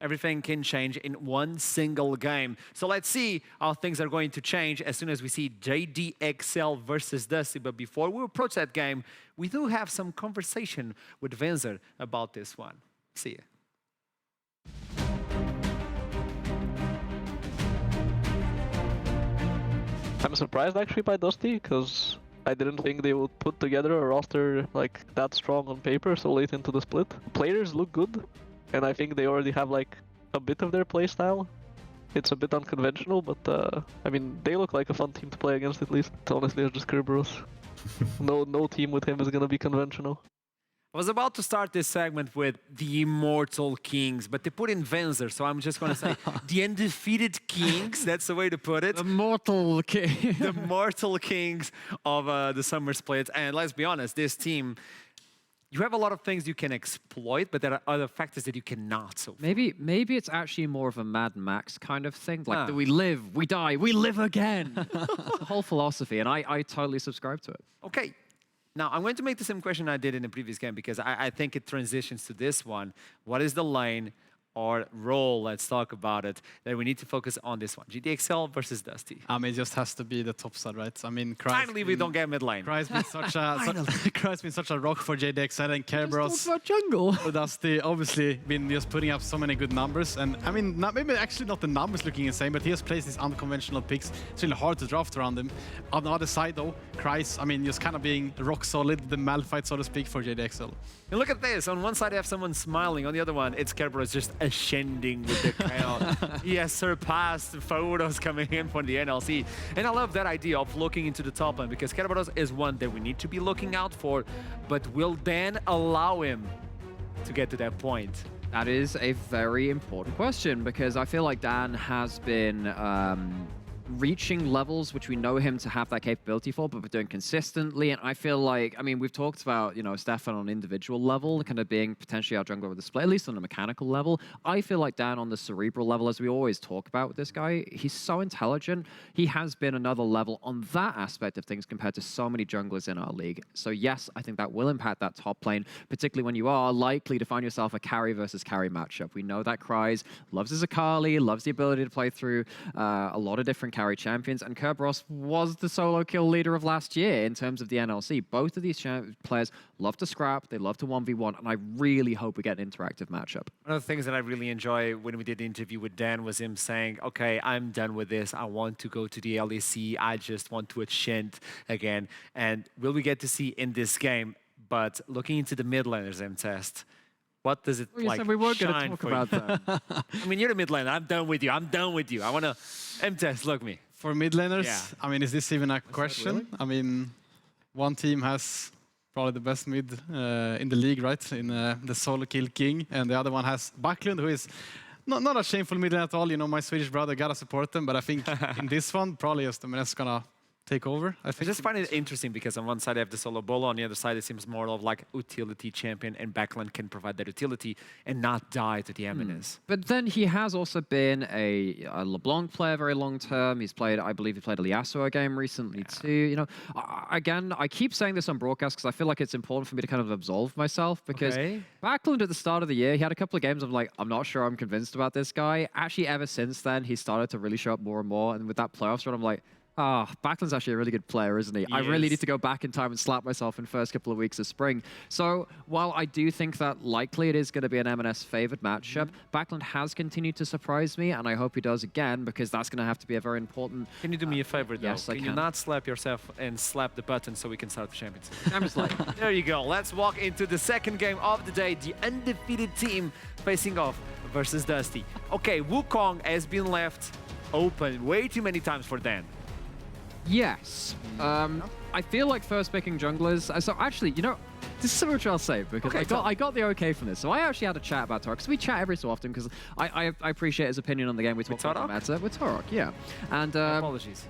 Everything can change in one single game. So let's see how things are going to change as soon as we see JDXL versus Dusty. But before we approach that game, we do have some conversation with Venzer about this one. See ya. I'm surprised actually by Dusty, because I didn't think they would put together a roster like that strong on paper so late into the split. Players look good, and I think they already have like a bit of their playstyle. It's a bit unconventional, but I mean, they look like a fun team to play against at least. Honestly, it's just Kerberos. No team with him is gonna be conventional. I was about to start this segment with the Immortal Kings, but they put in Venzer, so I'm just going to say the Undefeated Kings. That's the way to put it. The Mortal King. The Mortal Kings of the Summer Split. And let's be honest, this team, you have a lot of things you can exploit, but there are other factors that you cannot. So Maybe it's actually more of a Mad Max kind of thing. Like, that we live, we die, we live again. The whole philosophy, and I totally subscribe to it. Okay. Now, I'm going to make the same question I did in the previous game because I think it transitions to this one. What is the lane or role, let's talk about it, that we need to focus on this one? JDXL versus Dusty. I mean, it just has to be the top side, right? I mean, Finally, we don't get mid lane. Cry's been such a rock for JDXL and Kerberos. About jungle. For Dusty, obviously been just putting up so many good numbers, and I mean, maybe actually not the numbers looking insane, but he has placed these unconventional picks. It's really hard to draft around him. On the other side, though, Cry's, I mean, just kind of being rock solid, the Malphite, so to speak, for JDXL. And look at this. On one side, you have someone smiling. On the other one, it's Kerberos just ascending with the crowd. He has surpassed photos coming in from the NLC. And I love that idea of looking into the top lane because Kerberos is one that we need to be looking out for, but will Dan allow him to get to that point? That is a very important question because I feel like Dan has been reaching levels which we know him to have that capability for, but we're doing consistently. And I feel like, I mean, we've talked about, you know, Stefan on an individual level, kind of being potentially our jungler with the split, at least on a mechanical level. I feel like Dan on the cerebral level, as we always talk about with this guy, he's so intelligent. He has been another level on that aspect of things compared to so many junglers in our league. So yes, I think that will impact that top lane, particularly when you are likely to find yourself a carry versus carry matchup. We know that Cry's loves his Akali, loves the ability to play through a lot of different carry champions, and Kerberos was the solo kill leader of last year in terms of the NLC. Both of these players love to scrap, they love to 1v1, and I really hope we get an interactive matchup. One of the things that I really enjoy when we did the interview with Dan was him saying, okay, I'm done with this. I want to go to the LEC. I just want to ascend again. And will we get to see in this game? But looking into the mid laners, M-Test, what does it like said we weren't going to shine talk for about that. I mean, you're the mid laner. I'm done with you. I'm done with you. I want to M-Test, look me. For mid laners, Yeah. I mean, is this even a question? really? I mean, one team has probably the best mid in the league, right? In the solo kill king, and the other one has Backlund, who is not a shameful mid lane at all. You know, my Swedish brother gotta support them, but I think in this one, probably just that's gonna take over. I I just find it interesting because on one side I have the solo bolo, on the other side it seems more of like utility champion, and Backlund can provide that utility and not die to the eminence. But then he has also been a LeBlanc player very long term. He's played, I believe he played a Yasuo game recently too. You know, again, I keep saying this on broadcast because I feel like it's important for me to kind of absolve myself because Backlund at the start of the year, he had a couple of games I'm like, I'm not sure I'm convinced about this guy. Actually, ever since then, he started to really show up more and more. And with that playoffs run, I'm like, Backlund's actually a really good player, isn't he? I really need to go back in time and slap myself in the first couple of weeks of spring. So while I do think that likely it is going to be an M&S favored matchup, Backlund has continued to surprise me, and I hope he does again, because that's going to have to be a very important... Can you do me a favor, though? Yes, I can can. you not slap yourself and slap the button so we can start the championship? Champions League. There you go. Let's walk into the second game of the day. The undefeated team facing off versus Dusty. Okay, Wukong has been left open way too many times for Dan. Yes. I feel like first picking junglers. So actually, you know, this is something which I'll say because I got the okay from this. So I actually had a chat about Torok because we chat every so often because I appreciate his opinion on the game. We talk about the meta with Torok, yeah. And apologies.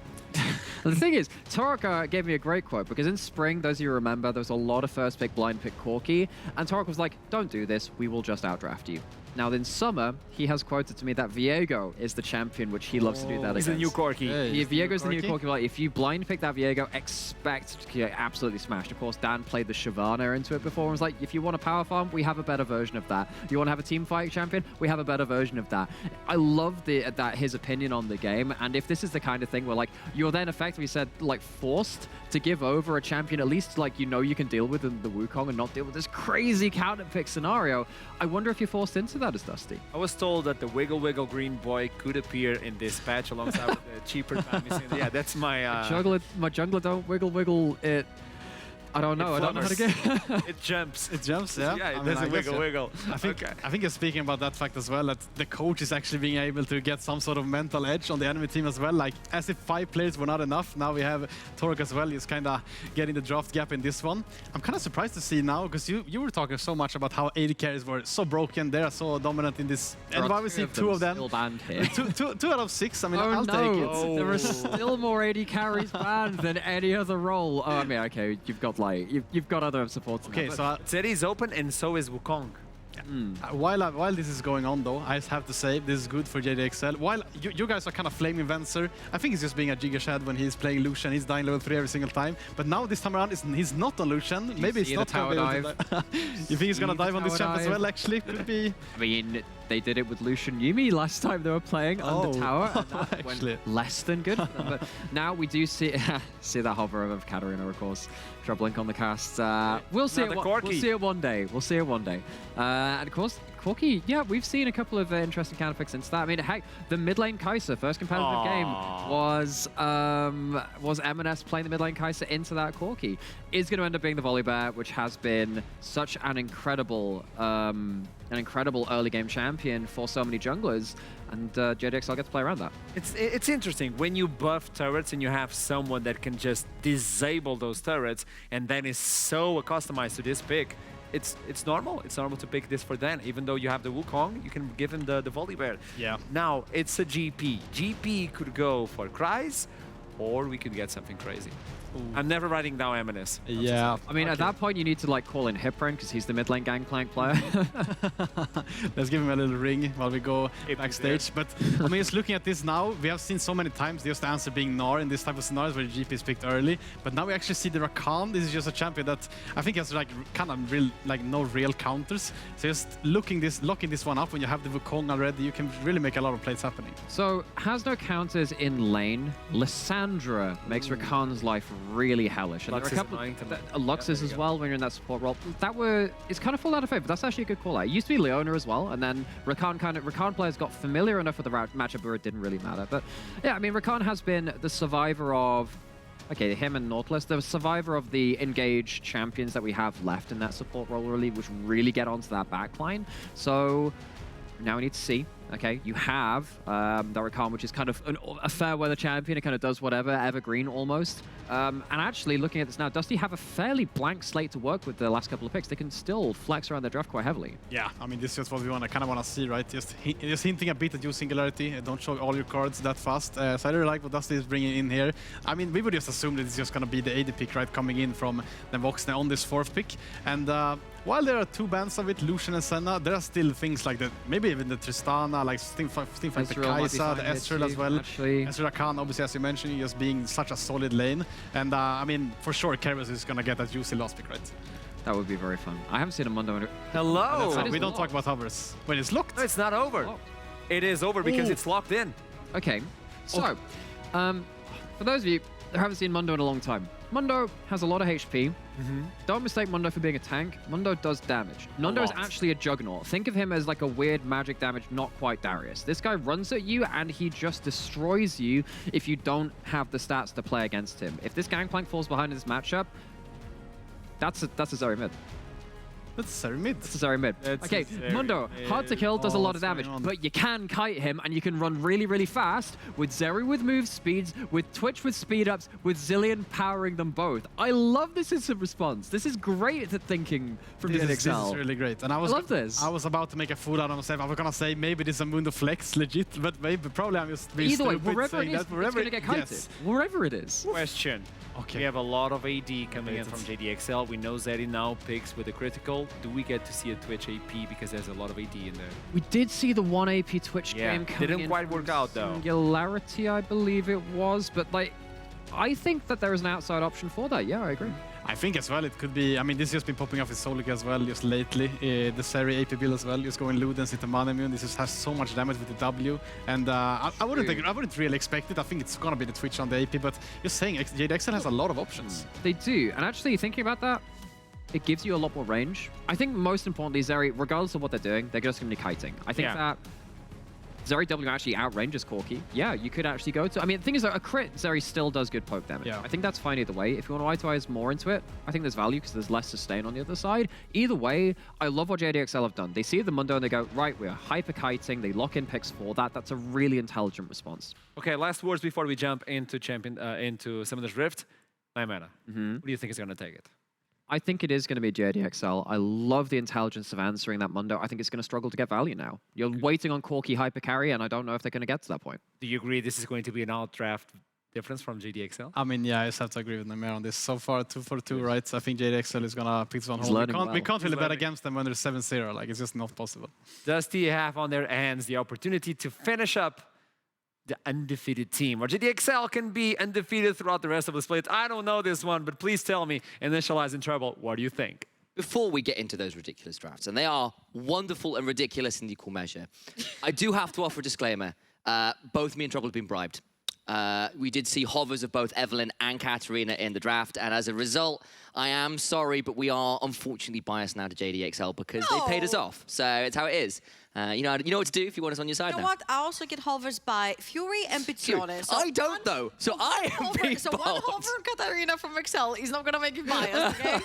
the thing is, Torok gave me a great quote because in spring, those of you remember, there was a lot of first pick, blind pick Corki, and Torok was like, "Don't do this. We will just outdraft you." Now, in summer, he has quoted to me that Viego is the champion, which he loves to do that He's against. the new Corki. Yeah, Viego's the new Corki. Like, if you blind pick that Viego, expect to get absolutely smashed. Of course, Dan played the Shyvana into it before and was like, if you want a power farm, we have a better version of that. You want to have a team fight champion? We have a better version of that. I love his opinion on the game, and if this is the kind of thing where, like, you're then effectively said, like, forced to give over a champion, at least, like, you know you can deal with in the Wukong and not deal with this crazy counter pick scenario, I wonder if you're forced into that as Dusty. I was told that the Wiggle Wiggle Green Boy could appear in this patch alongside with the cheaper time. Yeah, that's my... My jungler don't wiggle it. I don't know. I don't know how to get. It jumps. It jumps, yeah. Yeah, it I mean, does a I guess, wiggle, yeah. wiggle. I think you're speaking about that fact as well, that the coach is actually being able to get some sort of mental edge on the enemy team as well. Like, as if 5 players were not enough, now we have Torok as well. He's kind of getting the draft gap in this one. I'm kind of surprised to see now, because you were talking so much about how AD carries were so broken. They are so dominant in this. And why we see 2 of them. Still banned here. two out of 6. I mean, Oh I'll no! take it. Oh. There are still more AD carries banned than any other role. Oh, I mean, okay, you've got like you've got other supports. Okay, now, so Zeri is open and so is Wukong. while this is going on, though, I just have to say this is good for JDXL. While you guys are kind of flaming Venzer, I think he's just being a Giga Shad when he's playing Lucian. He's dying level 3 every single time. But now this time around, he's not on Lucian. Maybe he's not tower gonna be able to dive. You think he's gonna dive on this champ as well? Actually, could be. I mean, they did it with Lucian Yumi last time they were playing under tower. And that Actually. went less than good for them. But now we do see that hover of Katarina, of course. Drop link on the cast. We'll see it. We'll see it one day. We'll see it one day. And of course, Corki. Yeah, we've seen a couple of interesting counter picks into that. I mean, heck, the mid lane Kai'Sa first competitive game was M&S playing the mid lane Kai'Sa into that Corki. Is going to end up being the Volibear, which has been such an incredible early game champion for so many junglers, and JDXL get to play around that. It's interesting when you buff turrets and you have someone that can just disable those turrets and then is so customized to this pick. It's normal. It's normal to pick this for Dan. Even though you have the Wukong, you can give him the Volibear. Yeah. Now it's a GP. GP could go for Cries, or we could get something crazy. I'm never writing down M&S. Yeah. I mean, at that point, you need to like call in Hipren because he's the mid lane Gangplank player. Let's give him a little ring while we go If backstage. But I mean, just looking at this now, we have seen so many times just the answer being Gnar in this type of scenarios where the GP is picked early. But now we actually see the Rakan. This is just a champion that I think has like kind of real, like no real counters. So just locking this one up when you have the Wukong already, you can really make a lot of plays happening. So, has no counters in lane. Lissandra makes Rakan's life really hellish. And Lux there are a is couple annoying to me. Lux Yeah, is there you as go. well when you're in that support role. It's kind of fallen out of favor. That's actually a good call out. It used to be Leona as well, and then Rakan players got familiar enough with the matchup where it didn't really matter. But yeah, I mean, Rakan has been the survivor of. Okay, him and Nautilus, the survivor of the engaged champions that we have left in that support role, really, which really get onto that backline. So now we need to see. Okay, you have the Rakan, which is kind of a fair weather champion. It kind of does whatever, evergreen almost. And actually, looking at this now, Dusty have a fairly blank slate to work with the last couple of picks. They can still flex around their draft quite heavily. Yeah, I mean, this is just what we kind of want to see, right? Just hinting a bit at your singularity. Don't show all your cards that fast. So I really like what Dusty is bringing in here. I mean, we would just assume that it's just going to be the AD pick, right, coming in from DenVoksne on this 4th pick. And while there are 2 bans of it, Lucian and Senna, there are still things like that. Maybe even the Tristana, like things like the Kai'Sa, the Ezreal as well. Actually. Ezreal Rakan, obviously, as you mentioned, just being such a solid lane. And I mean, for sure, Kerbis is going to get that juicy last pick, right? That would be very fun. I haven't seen a Mundo. Hello. That is We don't locked. talk about hovers. When it's locked. No, it's not over. Locked. It is over because Ooh. it's locked in. Okay, so for those of you that haven't seen Mundo in a long time, Mundo has a lot of HP. Don't mistake Mundo for being a tank. Mundo does damage. Mundo is lot. actually a juggernaut. Think of him as like a weird magic damage, not quite Darius. This guy runs at you and he just destroys you if you don't have the stats to play against him. If this Gangplank falls behind in this matchup, that's a Zeri mid. That's very mid. It's a Zeri mid. That's Okay, a Zeri Mundo, mid. hard to kill, does a Oh, lot of what's going damage, on? but you can kite him and you can run really, really fast with Zeri with move speeds, with Twitch with speed ups, with Zillion powering them both. I love this instant response. This is great at thinking from This DNXL. is really great. And I love this. I was about to make a fool out of myself. I was gonna say maybe this is a Mundo flex, legit, but maybe probably I'm just being Either way, stupid wherever it saying is, that. it's Wherever going to get kited. Yes. Wherever it is. Question. Okay. We have a lot of AD coming in Debated. from JDXL. We know Zeri now picks with the critical. jungle, do we get to see a Twitch AP because there's a lot of AD in there? We did see the 1 AP Twitch game coming didn't in quite from work out though. Singularity, I believe it was, but like, I think that there is an outside option for that. Yeah, I agree. I think as well it could be, I mean, this has just been popping off with Solik as well just lately. The Seri AP build as well, just going Ludens into Mana Immune. This just has so much damage with the W. And I wouldn't really expect it. I think it's gonna be the Twitch on the AP, but just saying, JDXL has a lot of options. They do. And actually, thinking about that, it gives you a lot more range. I think most importantly, Zeri, regardless of what they're doing, they're just going to be kiting. I think that Zeri W actually outranges Corki. Yeah, you could actually go to... I mean, the thing is that a crit, Zeri still does good poke damage. Yeah. I think that's fine either way. If you want to itemize more into it, I think there's value because there's less sustain on the other side. Either way, I love what JDXL have done. They see the Mundo and they go, right, we're hyper-kiting. They lock in picks for that. That's a really intelligent response. Okay, last words before we jump into into Summoner's Rift. Nymana, who do you think is going to take it? I think it is going to be JDXL. I love the intelligence of answering that Mundo. I think it's going to struggle to get value now. You're waiting on Corki hyper carry, and I don't know if they're going to get to that point. Do you agree this is going to be an outdraft difference from JDXL? I mean, yeah, I just have to agree with Namer on this. So far, 2 for 2, right? I think JDXL is gonna pick this on hold. We can't really bet against them when they're 7-0. Like, it's just not possible. Does they have on their hands the opportunity to finish up the undefeated team, or JDXL can be undefeated throughout the rest of the split? I don't know this one, but please tell me, Initialize in Trouble, what do you think? Before we get into those ridiculous drafts, and they are wonderful and ridiculous in equal measure, I do have to offer a disclaimer. Both me and Trouble have been bribed. We did see hovers of both Evelyn and Katarina in the draft, and as a result, I am sorry, but we are unfortunately biased now to JDXL because they paid us off. So it's how it is. You know what to do if you want us on your side now. You know what? I also get hovers by Fury and Bizione. So I don't though, so I am being So one hover Katarina from Excel is not going to make you biased, okay?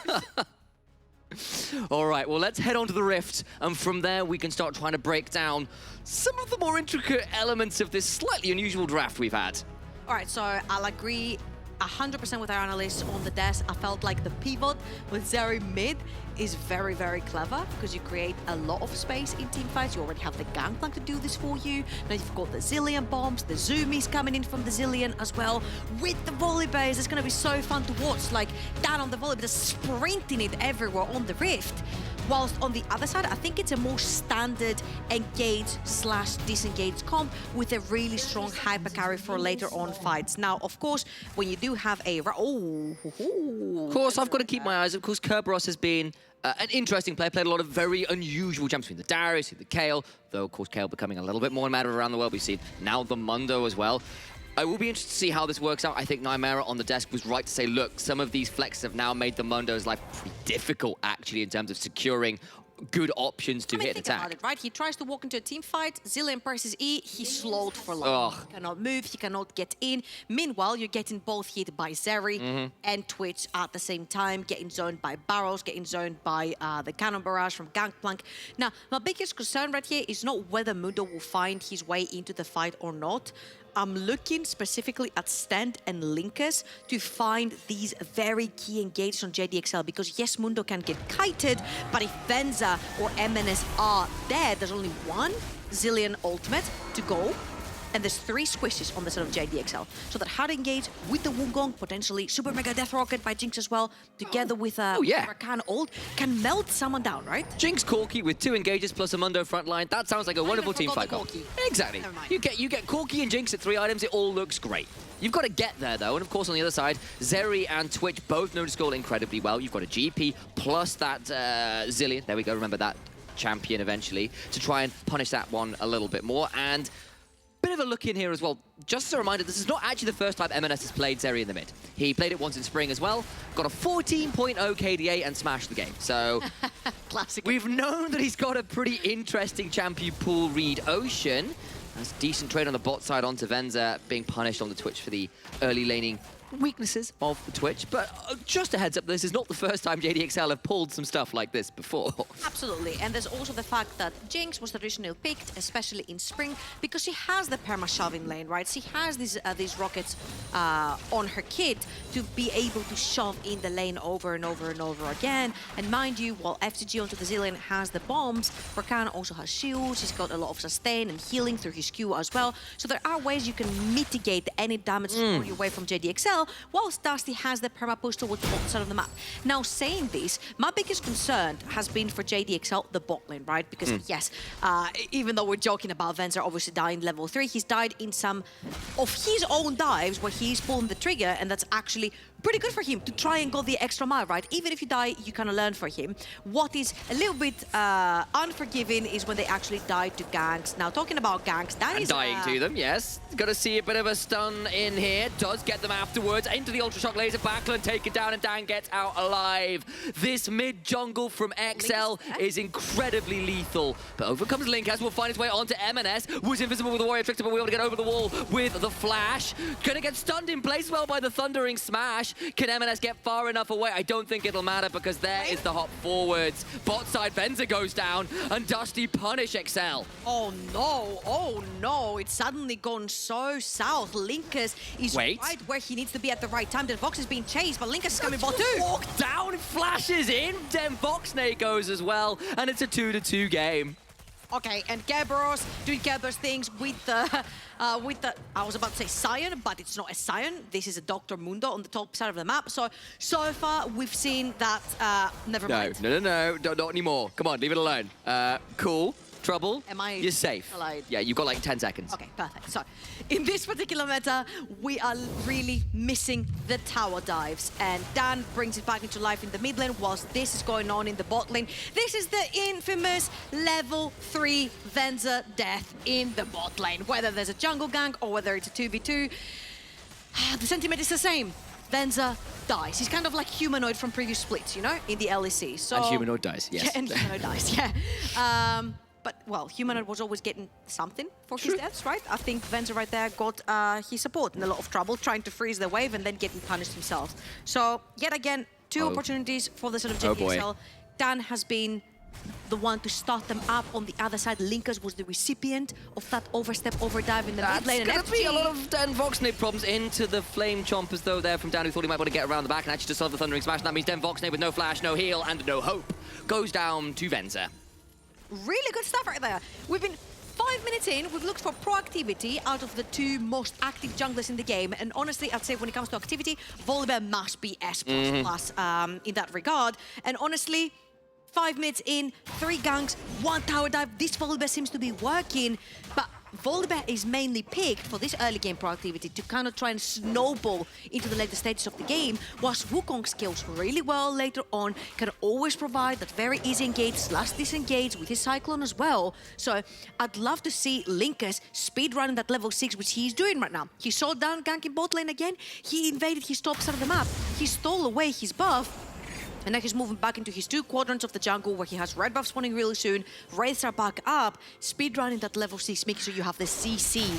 All right, well, let's head on to the Rift, and from there we can start trying to break down some of the more intricate elements of this slightly unusual draft we've had. All right, so I'll agree 100% with our analysts on the desk. I felt like the pivot with Zeri mid is very, very clever because you create a lot of space in team fights. You already have the Gangplank to do this for you. Now you've got the Zillion bombs, the Zoomies coming in from the Zillion as well. With the volley base, it's going to be so fun to watch. Like that on the volley, just sprinting it everywhere on the Rift. Whilst on the other side, I think it's a more standard engage/disengage comp with a really strong hyper carry for later on fights. Now, of course, when you do have a... Of course, I've got to keep my eyes. Of course, Kerberos has been an interesting player, played a lot of very unusual jumps between the Darius, the Kayle, though, of course, Kayle becoming a little bit more matter around the world. We've seen now the Mundo as well. I will be interested to see how this works out. I think Nymera on the desk was right to say, look, some of these flexes have now made the Mundo's life pretty difficult, actually, in terms of securing good options to hit an attack. About it, right? He tries to walk into a team fight, Zillion presses E, he's slowed for long. He cannot move, he cannot get in. Meanwhile, you're getting both hit by Zeri and Twitch at the same time, getting zoned by Barrows, getting zoned by the Cannon Barrage from Gangplank. Now, my biggest concern right here is not whether Mundo will find his way into the fight or not. I'm looking specifically at stand and linkers to find these very key engages on JDXL because yes, Mundo can get kited, but if Venzer or MNS are there, there's only one Zillion ultimate to go, and there's 3 squishes on the side of JDXL. So that hard engage with the Wukong, potentially Super Mega Death Rocket by Jinx as well, together with Rakan ult, can melt someone down, right? Jinx Corki with 2 engages plus a Mundo frontline. That sounds like a wonderful team fight. Exactly. You get Corki and Jinx at 3 items. It all looks great. You've got to get there, though, and of course, on the other side, Zeri and Twitch both know to score incredibly well. You've got a GP plus that Zillion. There we go, remember that champion eventually, to try and punish that one a little bit more. And bit of a look in here as well. Just as a reminder, this is not actually the first time MNS has played Zeri in the mid. He played it once in spring as well, got a 14.0 KDA and smashed the game. So Classic. We've known that he's got a pretty interesting champion pool read Ocean. That's a decent trade on the bot side onto Venzer, being punished on the Twitch for the early laning weaknesses of the Twitch, but just a heads up, this is not the first time JDXL have pulled some stuff like this before. Absolutely, and there's also the fact that Jinx was traditionally picked, especially in spring, because she has the perma-shove in lane, right? She has these rockets on her kit to be able to shove in the lane over and over and over again. And mind you, while FTG onto the Zillion has the bombs, Rakan also has shields, he's got a lot of sustain and healing through his Q as well. So there are ways you can mitigate any damage thrown your way from JDXL, well, whilst Dusty has the perma push towards the bottom side of the map. Now, saying this, my biggest concern has been for JDXL, the bot lane, right? Because, yes, even though we're joking about Venzer obviously dying level 3, he's died in some of his own dives where he's pulling the trigger, and that's actually pretty good for him to try and go the extra mile, right? Even if you die, you kind of learn for him. What is a little bit unforgiving is when they actually die to ganks. Now, talking about ganks, that is... dying to them, yes. Got to see a bit of a stun in here. Does get them afterwards. Into the Ultra Shock laser. Backlund taken down, and Dan gets out alive. This mid-jungle from XL is incredibly lethal. But overcomes Linkas, will find his way onto MNS. Was invisible with the Warrior Trickster, but we able to get over the wall with the Flash. Gonna get stunned in place well by the Thundering Smash. Can MNS get far enough away? I don't think it'll matter because there is the hop forwards. Bot side, Venzer goes down, and Dusty punish XL. Oh no, it's suddenly gone so south. Linkas is right where he needs to be at the right time. DenVoksne is being chased, but Linkas is coming bot too. Walk down, flashes in, DenVoksne goes as well, and it's a 2-2 game. Okay, and Kerberos doing Kerberos things with the, I was about to say Scion, but it's not a Scion. This is a Dr. Mundo on the top side of the map. So far, we've seen that, never mind. No, not anymore. Come on, leave it alone. Cool. Trouble. You're safe. Allied? Yeah, you've got like 10 seconds. Okay, perfect. So, in this particular meta, we are really missing the tower dives, and Dan brings it back into life in the mid lane whilst this is going on in the bot lane. This is the infamous level 3 Venzer death in the bot lane. Whether there's a jungle gank or whether it's a 2v2, the sentiment is the same. Venzer dies. He's kind of like Humanoid from previous splits, you know, in the LEC. So, And Humanoid dies, yes. Yeah, and Humanoid dies, yeah. But, well, Humanoid was always getting something for his deaths, right? I think Venzer right there got his support in a lot of trouble, trying to freeze the wave and then getting punished himself. So, yet again, two opportunities for the sort of JDXL. Dan has been the one to start them up on the other side. Linkas was the recipient of that overstep, overdive in the mid lane. That's going to be a lot of DenVoksne problems into the Flame Chompers, though, there from Dan, who thought he might want to get around the back and actually just solve the Thundering Smash. And that means DenVoksne with no flash, no heal, and no hope goes down to Venzer. Really good stuff right there. We've been 5 minutes in, we've looked for proactivity out of the two most active junglers in the game, and honestly, I'd say when it comes to activity, Volibear must be S++ in that regard. And honestly, 5 minutes in, 3 ganks, 1 tower dive, this Volibear seems to be working, but Volibear is mainly picked for this early game proactivity to kind of try and snowball into the later stages of the game, whilst Wukong scales really well later on, can always provide that very easy engage / disengage with his Cyclone as well. So I'd love to see Linkas speedrunning that level 6, which he's doing right now. He saw down ganking bot lane again, he invaded his top side of the map, he stole away his buff, and now he's moving back into his 2 quadrants of the jungle where he has red buff spawning really soon. Wraiths are back up. Speedrunning that level 6 makes sure you have the CC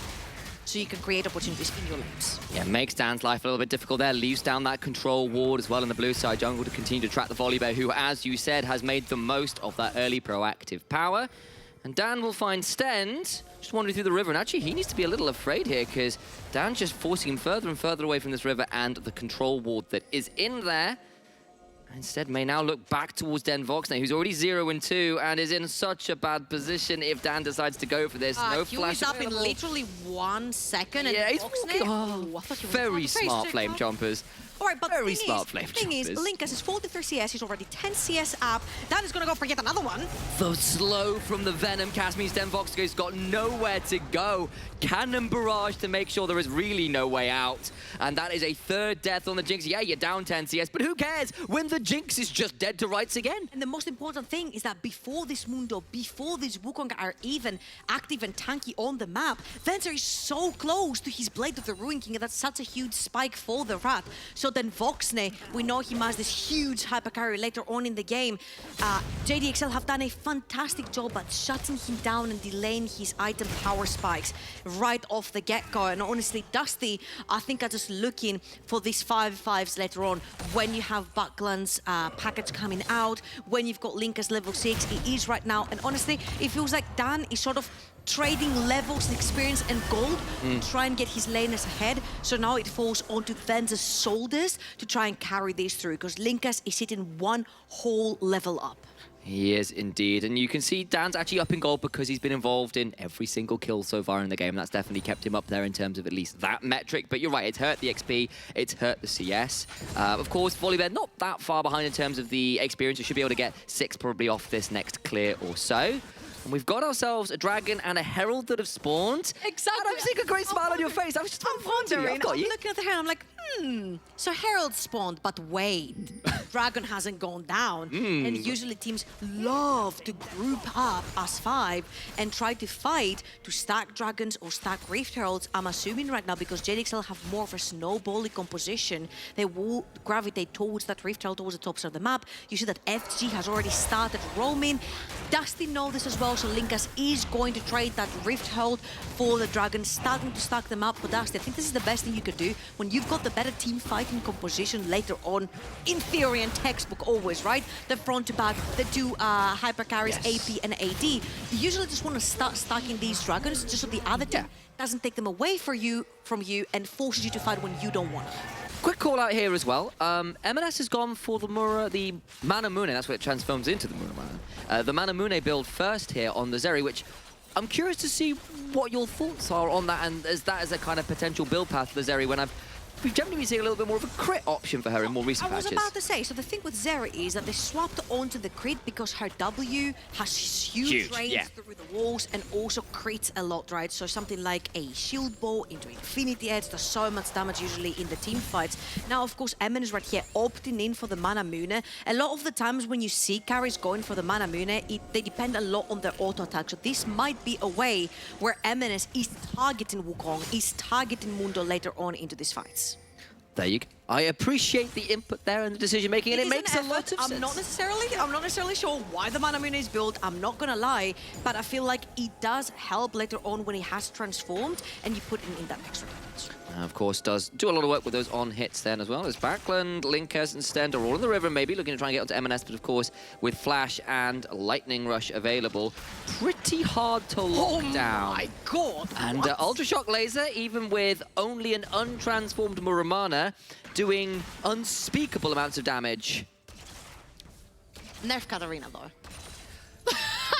so you can create opportunities in your lanes. Yeah, makes Dan's life a little bit difficult there. Leaves down that control ward as well in the blue side jungle to continue to track the Volibear, who, as you said, has made the most of that early proactive power. And Dan will find Stend just wandering through the river. And actually, he needs to be a little afraid here because Dan's just forcing him further and further away from this river and the control ward that is in there. Instead, may now look back towards DenVoksne, who's already 0-2 and is in such a bad position if Dan decides to go for this. No flash. He's up in literally 1 second. Yeah, and he's walking. Very smart Flame Chompers. All right, but Very the smart Flame thing is, Chompers. Linkas is 43 CS, he's already 10 CS up. Dan is going to go for yet another one. The slow from the Venom cast means DenVoksne's got nowhere to go. Cannon barrage to make sure there is really no way out. And that is a 3rd death on the Jinx. Yeah, you're down 10 CS, but who cares when the Jinx is just dead to rights again? And the most important thing is that before this Mundo, before these Wukong are even active and tanky on the map, Venzer is so close to his Blade of the Ruin King, and that's such a huge spike for the Rat. So DenVoksne, we know he has this huge hypercarry later on in the game. JDXL have done a fantastic job at shutting him down and delaying his item power spikes right off the get-go. And honestly, Dusty, I think are just looking for these 5-5s later on when you have Buckland's package coming out, when you've got Linkas level 6, he is right now. And honestly, it feels like Dan is sort of trading levels and experience and gold to try and get his laners ahead. So now it falls onto Venzer's shoulders to try and carry this through, because Linkas is sitting 1 whole level up. He is indeed, and you can see Dan's actually up in gold because he's been involved in every single kill so far in the game. That's definitely kept him up there in terms of at least that metric. But you're right, it's hurt the XP, it's hurt the CS. Of course, Volibear not that far behind in terms of the experience. We should be able to get 6 probably off this next clear or so. And we've got ourselves a dragon and a herald that have spawned. Exactly. And I'm seeing a great smile on your face. I was just wondering. I'm looking at the herald, I'm like, so herald spawned, but wait, dragon hasn't gone down. And usually teams love to group up as 5 and try to fight to stack dragons or stack rift heralds. I'm assuming right now because JDXL have more of a snowbally composition, they will gravitate towards that rift herald, towards the top side of the map. You see that FG has already started roaming. Dusty knows this as well, so Linkas is going to trade that rift herald for the dragon, starting to stack them up. But Dusty, I think this is the best thing you could do when you've got the better team fighting composition later on, in theory and textbook always, right? The front to back, the 2 hyper carries, AP and AD. You usually just want to start stacking these dragons just so the other team doesn't take them away from you and forces you to fight when you don't want to. Quick call out here as well. M&S has gone for the Manamune, that's what it transforms into, the Muramana. The Manamune build first here on the Zeri, which I'm curious to see what your thoughts are on that, and as that as a kind of potential build path for the Zeri when we've generally been seeing a little bit more of a crit option for her in more recent patches. I was about to say, so the thing with Zeri is that they swapped onto the crit because her W has huge range through the walls and also crits a lot, right? So something like a shield bow into Infinity Edge does so much damage usually in the team fights. Now, of course, Emin is right here opting in for the Manamune. A lot of the times when you see carries going for the Manamune, they depend a lot on their auto attack. So this might be a way where Eminence is targeting Wukong, is targeting Mundo later on into these fights. There you go. I appreciate the input there and the decision making, and it makes a lot of sense. I'm not necessarily sure why the Manamune is built. I'm not gonna lie, but I feel like it does help later on when it has transformed and you put in that extra damage. Of course, does do a lot of work with those on hits then as well. As Backland, Linkas, and Stend are all in the river, maybe looking to try and get onto M&S, but of course, with Flash and Lightning Rush available, pretty hard to lock down. Oh my god! And Ultra Shock Laser, even with only an untransformed Muramana, doing unspeakable amounts of damage. Nerf Katarina though.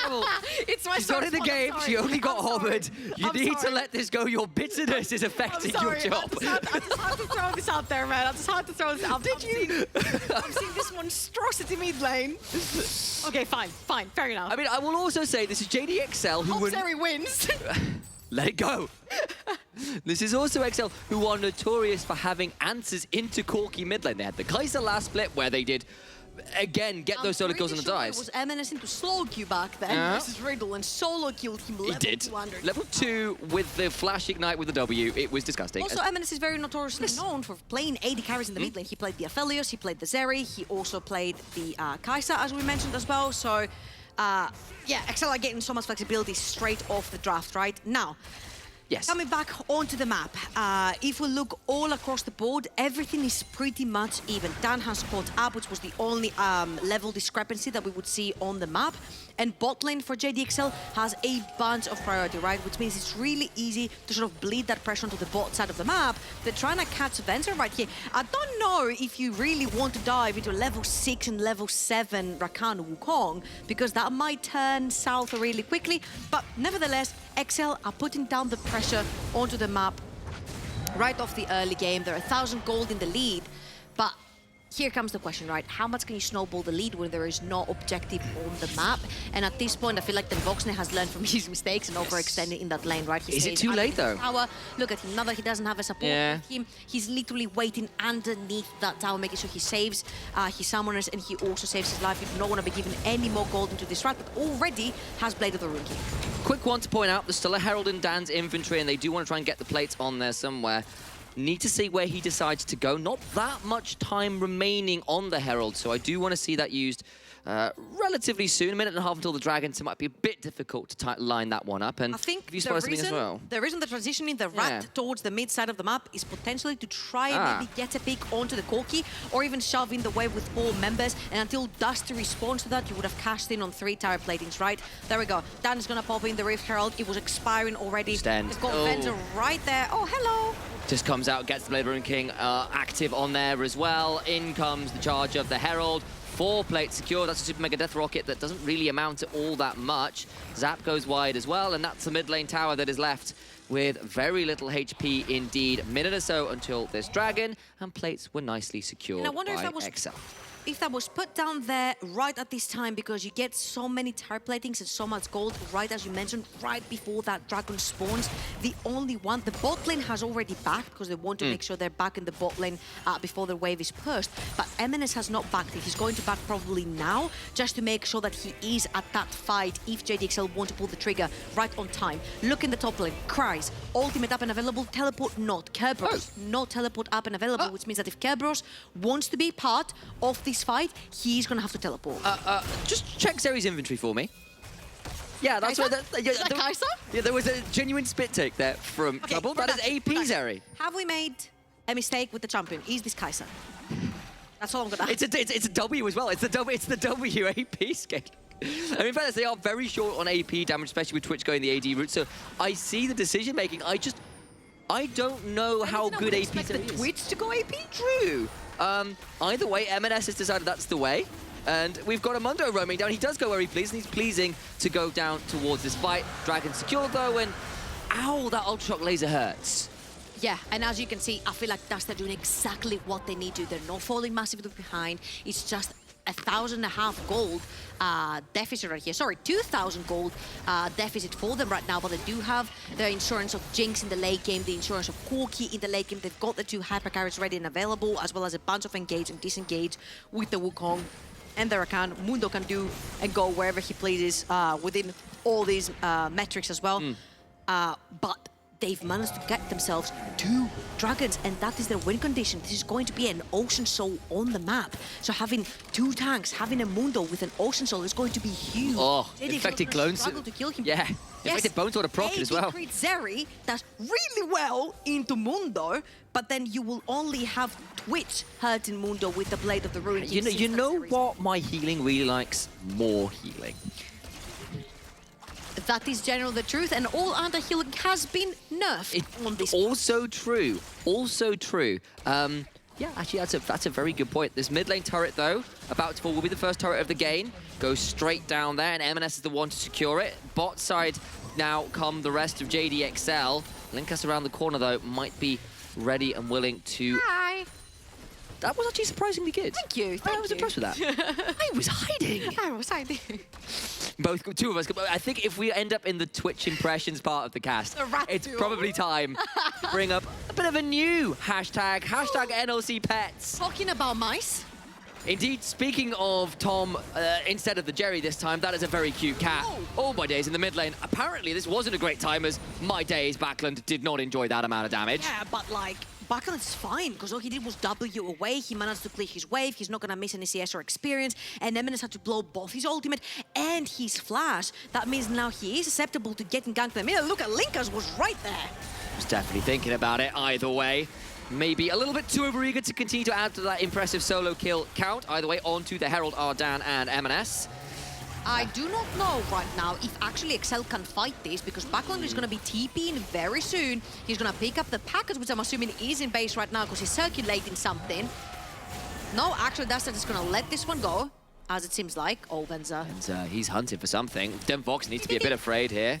Well, it's my she's not in the game, she only got hobbled. You need to let this go, your bitterness is affecting your job. I just had to throw this out there, man. I just had to throw this out. I've seen this monstrosity mid lane. Okay, fine, fair enough. I mean, I will also say this is JDXL who Zeri wins. Let it go. This is also XL, who are notorious for having answers into Corki mid lane. They had the Kaiser last split where they did again get those solo kills on the dives. It was M&S into slow queue back then versus Riddle and solo killed him level 200. Level 2 with the flash ignite with the W. It was disgusting. Also, M&S is very notoriously known for playing AD carries in the mid lane. He played the Aphelios, he played the Zeri, he also played the Kai'Sa, as we mentioned as well. So, yeah, XL are getting so much flexibility straight off the draft, right? Now, coming back onto the map, if we look all across the board, everything is pretty much even. Dan has caught up, which was the only level discrepancy that we would see on the map. And bot lane for JDXL has a bunch of priority, right? Which means it's really easy to sort of bleed that pressure onto the bot side of the map. They're trying to catch Venzer right here. I don't know if you really want to dive into level 6 and level 7 Rakan Wukong, because that might turn south really quickly. But nevertheless, XL are putting down the pressure onto the map right off the early game. They're 1,000 gold in the lead, but here comes the question, right? How much can you snowball the lead when there is no objective on the map? And at this point, I feel like DenVoksne has learned from his mistakes and overextended in that lane, right? Is it too late, though? Tower. Look at him. Now that he doesn't have a support with him, he's literally waiting underneath that tower, making sure he saves his summoners and he also saves his life. You do not want to be given any more gold into this rat, but already has Blade of the Rune King. Quick one to point out, there's still a Herald in Dan's inventory, and they do want to try and get the plates on there somewhere. Need to see where he decides to go. Not that much time remaining on the Herald, so I do want to see that used relatively soon. A minute and a half until the Dragon, so it might be a bit difficult to line that one up. And I think the reason the transitioning the rat towards the mid side of the map is potentially to try and maybe get a pick onto the Corki, or even shove in the wave with 4 members. And until Dusty responds to that, you would have cashed in on 3 tower platings, right? There we go. Dan is gonna pop in the Rift Herald. It was expiring already. They've got Venzer right there. Oh, hello. Just comes out, gets the Blade of the Rune King active on there as well. In comes the charge of the Herald. 4 plates secure. That's a Super Mega Death Rocket that doesn't really amount to all that much. Zap goes wide as well, and that's the mid lane tower that is left with very little HP indeed. Minute or so until this dragon, and plates were nicely secured And I wonder by if that was put down there right at this time, because you get so many tire platings and so much gold, right as you mentioned, right before that dragon spawns. The only one, the bot lane has already backed, because they want to make sure they're back in the bot lane before the wave is pushed. But MNS has not backed it. He's going to back probably now, just to make sure that he is at that fight if JDXL want to pull the trigger right on time. Look in the top lane, Cries, ultimate up and available, teleport not. Kerberos, no teleport up and available, which means that if Kerberos wants to be part of this fight, he's gonna have to teleport. Just check Zeri's inventory for me. Yeah, that's Kai'Sa? right. Is that Kai'Sa? Yeah, there was a genuine spit take there from Trouble. That is AP Zeri. Have we made a mistake with the champion? Is this Kai'Sa? That's all I'm gonna ask. It's a W as well. It's the W AP scale. I mean, in fairness, they are very short on AP damage, especially with Twitch going the AD route. So I see the decision making. I don't know how good AP the is. Twitch to go AP? True. Either way, MNS has decided that's the way. And we've got a Mundo roaming down. He does go where he pleases, and he's pleasing to go down towards this fight. Dragon secured, though, and ow, that Ultra Shock laser hurts. Yeah, and as you can see, I feel like they're doing exactly what they need to. They're not falling massively behind. It's just 1,500 gold deficit right here. Sorry, 2,000 gold deficit for them right now, but they do have the insurance of Jinx in the late game, the insurance of Corki in the late game. They've got the 2 hyper carries ready and available, as well as a bunch of engage and disengage with the Wukong and their account. Mundo can do and go wherever he pleases within all these metrics as well. But they've managed to get themselves 2 dragons, and that is their win condition. This is going to be an Ocean Soul on the map. So having 2 tanks, having a Mundo with an Ocean Soul is going to be huge. Oh, JDXL infected clones. struggle to kill him. Yeah, infected bones sort of profit as well. Zeri does really well into Mundo, but then you will only have Twitch hurting Mundo with the Blade of the Ruin. You know what my healing really likes? More healing. That is generally the truth, and all anti-healing has been nerfed on this. Also true. Also true. Yeah, actually, that's a very good point. This mid lane turret, though, about to fall, will be the first turret of the game. Goes straight down there, and MNS is the one to secure it. Bot side now come the rest of JDXL. Linkas around the corner, though, might be ready and willing to... Hi. That was actually surprisingly good. Thank you. I was impressed with that. I was hiding. I was hiding. Two of us. I think if we end up in the Twitch impressions part of the cast, it's probably time to bring up a bit of a new hashtag NLC Pets. Talking about mice. Indeed, speaking of Tom, instead of the Jerry this time, that is a very cute cat. Oh, my days in the mid lane. Apparently, this wasn't a great time, as my days, Backland did not enjoy that amount of damage. Yeah, but like, Backland's fine, because all he did was W away. He managed to clear his wave. He's not going to miss any CS or experience. And MNS had to blow both his ultimate and his flash. That means now he is susceptible to getting ganked in the middle. Look at Linkas was right there. Was definitely thinking about it either way. Maybe a little bit too overeager to continue to add to that impressive solo kill count. Either way, on to the Herald, Ardan, and MNS. I do not know right now if actually Excel can fight this, because Backland is going to be TPing very soon. He's going to pick up the package, which I'm assuming is in base right now because he's circulating something. No, actually, that's just going to let this one go, as it seems like. Oh, Venzer. He's hunting for something. DenVoksne needs to be a bit afraid here.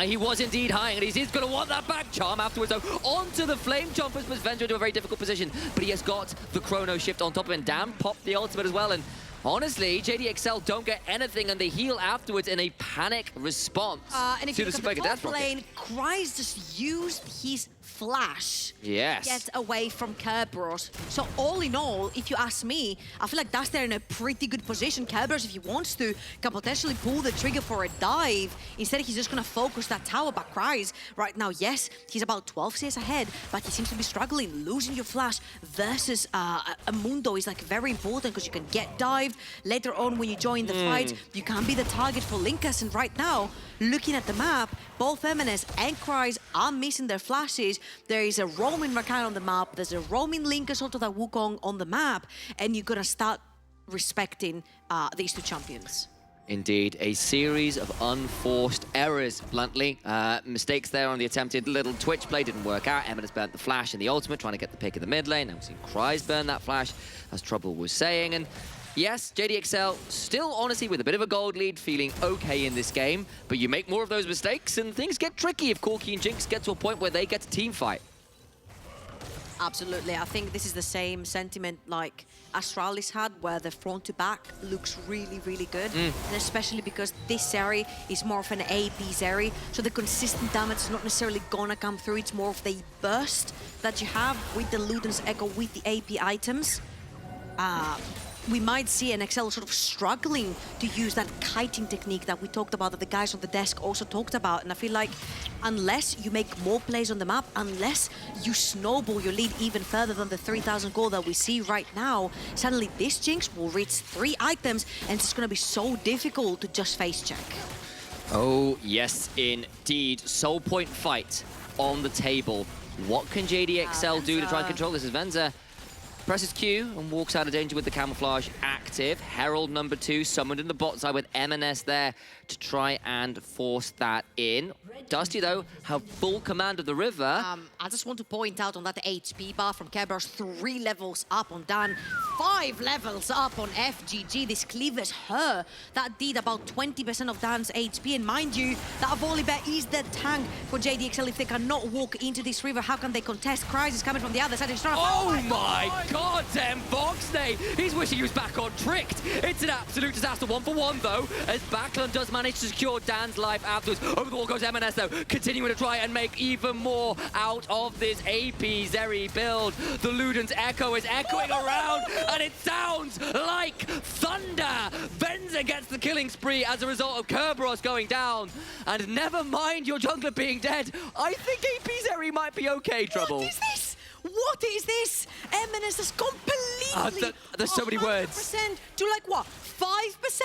He was indeed high, and he's going to want that back charm afterwards, though. Onto the Flame Jumpers, puts Venzer into a very difficult position, but he has got the Chrono Shift on top of him. Damn, popped the ultimate as well, and honestly, JDXL don't get anything, and they heal afterwards in a panic response and if to you the look at Super the Death top Rocket. lane, Cries just used his flash Yes. get away from Kerberos. So all in all, if you ask me, I feel like Duster in a pretty good position. Kerberos, if he wants to, can potentially pull the trigger for a dive. Instead, he's just going to focus that tower. But Cries, right now, yes, he's about 12 CS ahead, but he seems to be struggling. Losing your flash versus a Mundo is like very important, because you can get dived. Later on, when you join the fight, you can be the target for Linkas. And right now, looking at the map, both MNS and Cries are missing their flashes. There is a roaming Rakan on the map. There's a roaming Linkas onto the Wukong on the map. And you're going to start respecting these two champions. Indeed, a series of unforced errors, bluntly. Mistakes there on the attempted little Twitch play didn't work out. Eminence burnt the flash in the ultimate, trying to get the pick in the mid lane. Now we've seen Kryze burn that flash, as Trouble was saying. And yes, JDXL still, honestly, with a bit of a gold lead, feeling okay in this game. But you make more of those mistakes, and things get tricky if Corki and Jinx get to a point where they get to team fight. Absolutely. I think this is the same sentiment like Astralis had, where the front to back looks really, really good. And especially because this Zeri is more of an AP Zeri, so the consistent damage is not necessarily gonna come through. It's more of the burst that you have with the Luden's Echo, with the AP items. We might see NXL sort of struggling to use that kiting technique that we talked about, that the guys on the desk also talked about. And I feel like unless you make more plays on the map, unless you snowball your lead even further than the 3,000 gold that we see right now, suddenly this Jinx will reach 3 items, and it's going to be so difficult to just face check. Oh, yes, indeed. Soul point fight on the table. What can JDXL do to try and control this? Is Venzer presses Q and walks out of danger with the camouflage active. Herald number 2 summoned in the bot side with M&S there to try and force that in. Dusty, though, have full command of the river. I just want to point out on that HP bar from Kerberos, 3 levels up on Dan, 5 levels up on FGG. This cleavers her. That did about 20% of Dan's HP. And mind you, that Volibear is the tank for JDXL. If they cannot walk into this river, how can they contest? Kryze is coming from the other side. He's trying to oh my God, DenVoksne! He's wishing he was back on Tricked. It's an absolute disaster. 1-for-1, though, as Backlund does manage to secure Dan's life afterwards. Over the wall goes M&S, though, continuing to try and make even more out of this AP Zeri build. The Luden's Echo is echoing around, and it sounds like thunder. Venzer gets the killing spree as a result of Kerberos going down. And never mind your jungler being dead, I think AP Zeri might be okay, Trouble. What is this? What is this? M&S is completely there's so many words. To like what? 5%?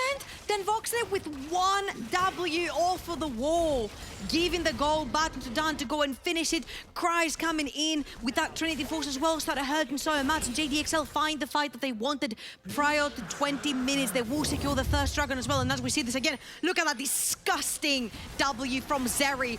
DenVoksne with 1 W off of the wall, giving the goal back to Dan to go and finish it. Kryze coming in with that Trinity Force as well, started hurting so much, and JDXL find the fight that they wanted prior to 20 minutes. They will secure the first dragon as well, and as we see this again, look at that disgusting W from Zeri.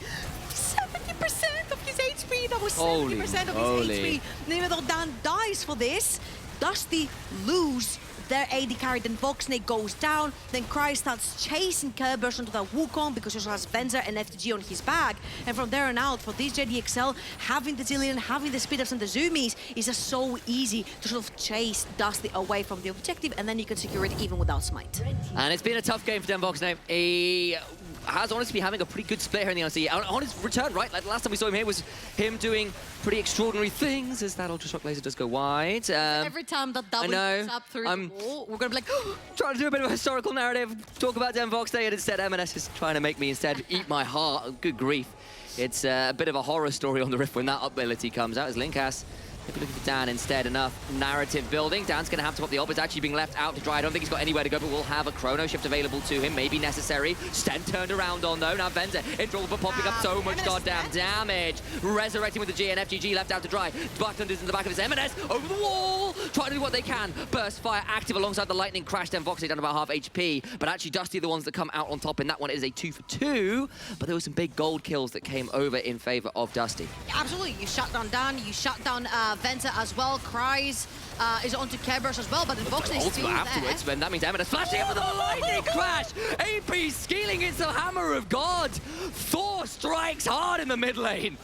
70% of his HP, that was 70% of his HP. And even though Dan dies for this, Dusty lose their AD carry. DenVoksne goes down, then Kryze starts chasing Kerberos onto that Wukong because he also has Venzer and FTG on his back. And from there on out, for this JDXL, having the Zillion, having the speed-ups and the zoomies is just so easy to sort of chase Dusty away from the objective, and then you can secure it even without Smite. And it's been a tough game for DenVoksne. He has honestly been having a pretty good split here in the NLC. On his return, right? Like the last time we saw him here was him doing pretty extraordinary things as that Ultra Shock Laser does go wide. Every time that W goes up through the wall, we're going to be like, trying to do a bit of a historical narrative, talk about DenVoksne, and instead M&S is trying to make me instead eat my heart. Good grief. It's a bit of a horror story on the Rift when that ability comes out as Linkas. Maybe looking for Dan instead. Enough narrative building. Dan's going to have to pop the ult. It's actually being left out to dry. I don't think he's got anywhere to go, but we'll have a chrono shift available to him. Maybe necessary. Sten turned around on, though. Now Venzer in trouble for popping up so much goddamn damage. Resurrecting with the G, and FGG left out to dry. Backlund is in the back of his M&S. Over the wall. Trying to do what they can. Burst fire active alongside the lightning crash. DenVoksne down about half HP. But actually Dusty are the ones that come out on top in that one. It is a 2-for-2. But there were some big gold kills that came over in favor of Dusty. Absolutely. You shut down Dan. You shut down Venzer as well. Kryze is onto Kerberos as well, but DenVoksne is still afterwards, there. Then that means M&S flashing over the lightning crash. AP scaling into the Hammer of God. Thor strikes hard in the mid lane.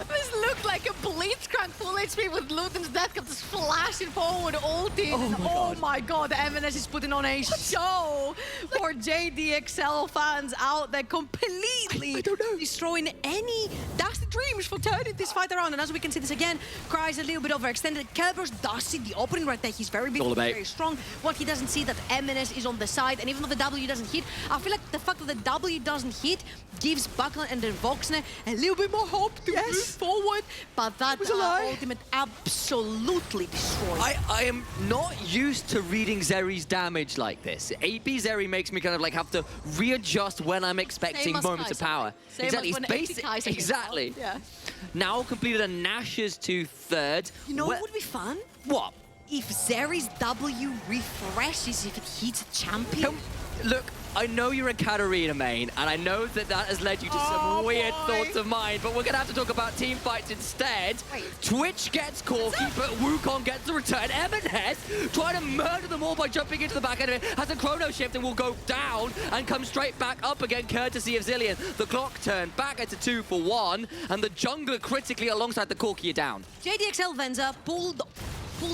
This looked like a Blitzcrank full HP with Luden's death cap just flashing forward, ulting. Oh my god, M&S is putting on a show for JDXL fans out there, completely destroying any Dusty dreams for turning this fight around. And as we can see this again, Kryze a little bit overextended. Kerberos does see the opening right there. He's very big, very strong. What he doesn't see that M&S is on the side, and even though the W doesn't hit, I feel like the fact that the W doesn't hit gives Backlund and DenVoksne a little bit more hope to move forward, but that ultimate absolutely destroyed. I am not used to reading Zeri's damage like this. AP Zeri makes me kind of like have to readjust when I'm expecting moments of power. Exactly, exactly. Yeah. Now completed a Nash's to third. You know what would be fun? What? If Zeri's W refreshes if it hits a champion. Look, I know you're a Katarina main, and I know that that has led you to some weird thoughts of mine, but we're going to have to talk about team fights instead. Wait. Twitch gets Corki, but Wukong gets the return. M&S trying to murder them all by jumping into the back end of it, has a chrono shift and will go down and come straight back up again, courtesy of Zilean. The clock turned back into 2 for 1, and the jungler critically alongside the Corki are down. JDXL Venzer pulled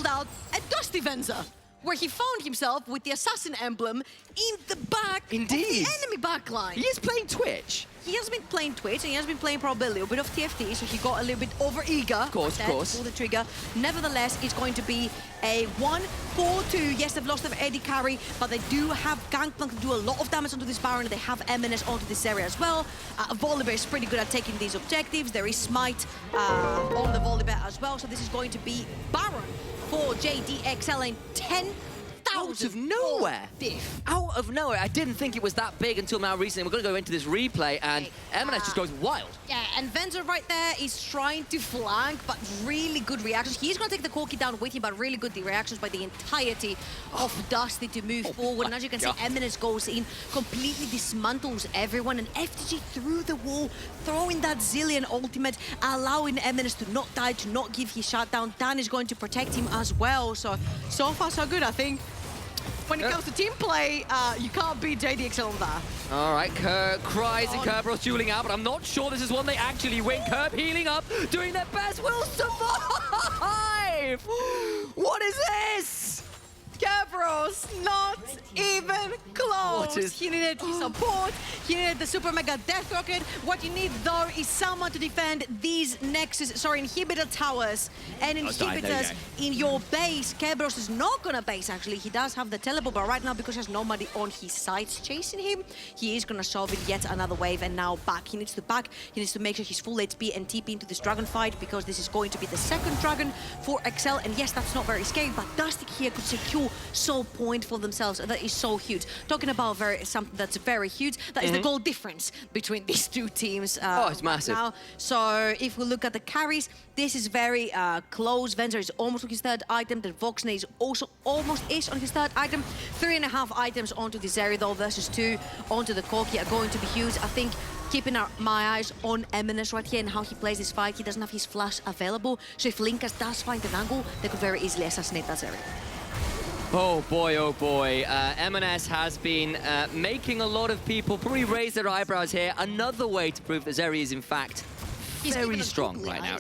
out a Dusty Venzer, where he found himself with the assassin emblem in the back of the enemy backline. He is playing Twitch. He has been playing Twitch, and he has been playing probably a little bit of TFT, so he got a little bit over-eager. Of course. Pull the trigger. Nevertheless, it's going to be a 1-4-2. Yes, they've lost their AD carry, but they do have Gangplank to do a lot of damage onto this Baron. They have M&S onto this area as well. Volibear is pretty good at taking these objectives. There is Smite on the Volibear as well, so this is going to be Baron for JDXL in 10,000 out of nowhere. Out of nowhere. I didn't think it was that big until now recently. We're going to go into this replay, and M&S just goes wild. Yeah, and Venzer right there is trying to flank, but really good reactions. He's going to take the Corki down with him, but really good reactions by the entirety of Dusty to move forward. And as you can see, M&S goes in, completely dismantles everyone, and FTG through the wall, throwing that Zilean ultimate, allowing M&S to not die, to not give his shutdown. Dan is going to protect him as well. So far, so good, I think. When it comes to team play, you can't beat JDXL on that. All right, Cries and Kerberos dueling out, but I'm not sure this is one they actually win. Kerb healing up, doing their best, will survive! What is this? Kerberos, not even close. He needed support, he needed the super mega death rocket. What you need though is someone to defend these inhibitor towers and inhibitors in your base. Kerberos is not gonna base actually. He does have the teleport, but right now because there's nobody on his sides chasing him, he is gonna solve it yet another wave, and now back. He needs to back, he needs to make sure he's full HP and TP into this dragon fight, because this is going to be the second dragon for XL. And yes, that's not very scary, but Dusty here could secure soul point for themselves. That is so huge. Talking about something that's very huge, that is the goal difference between these two teams. It's massive. Now. So if we look at the carries, this is very close. Venzer is almost on his third item. DenVoksne is also almost on his third item. 3.5 items onto this area though, versus 2 onto the Corki are going to be huge. I think keeping my eyes on M&S right here and how he plays this fight. He doesn't have his flash available, so if Linkas does find an angle, they could very easily assassinate that area. Oh boy, M&S has been making a lot of people probably raise their eyebrows here. Another way to prove that Zeri is in fact very strong right now.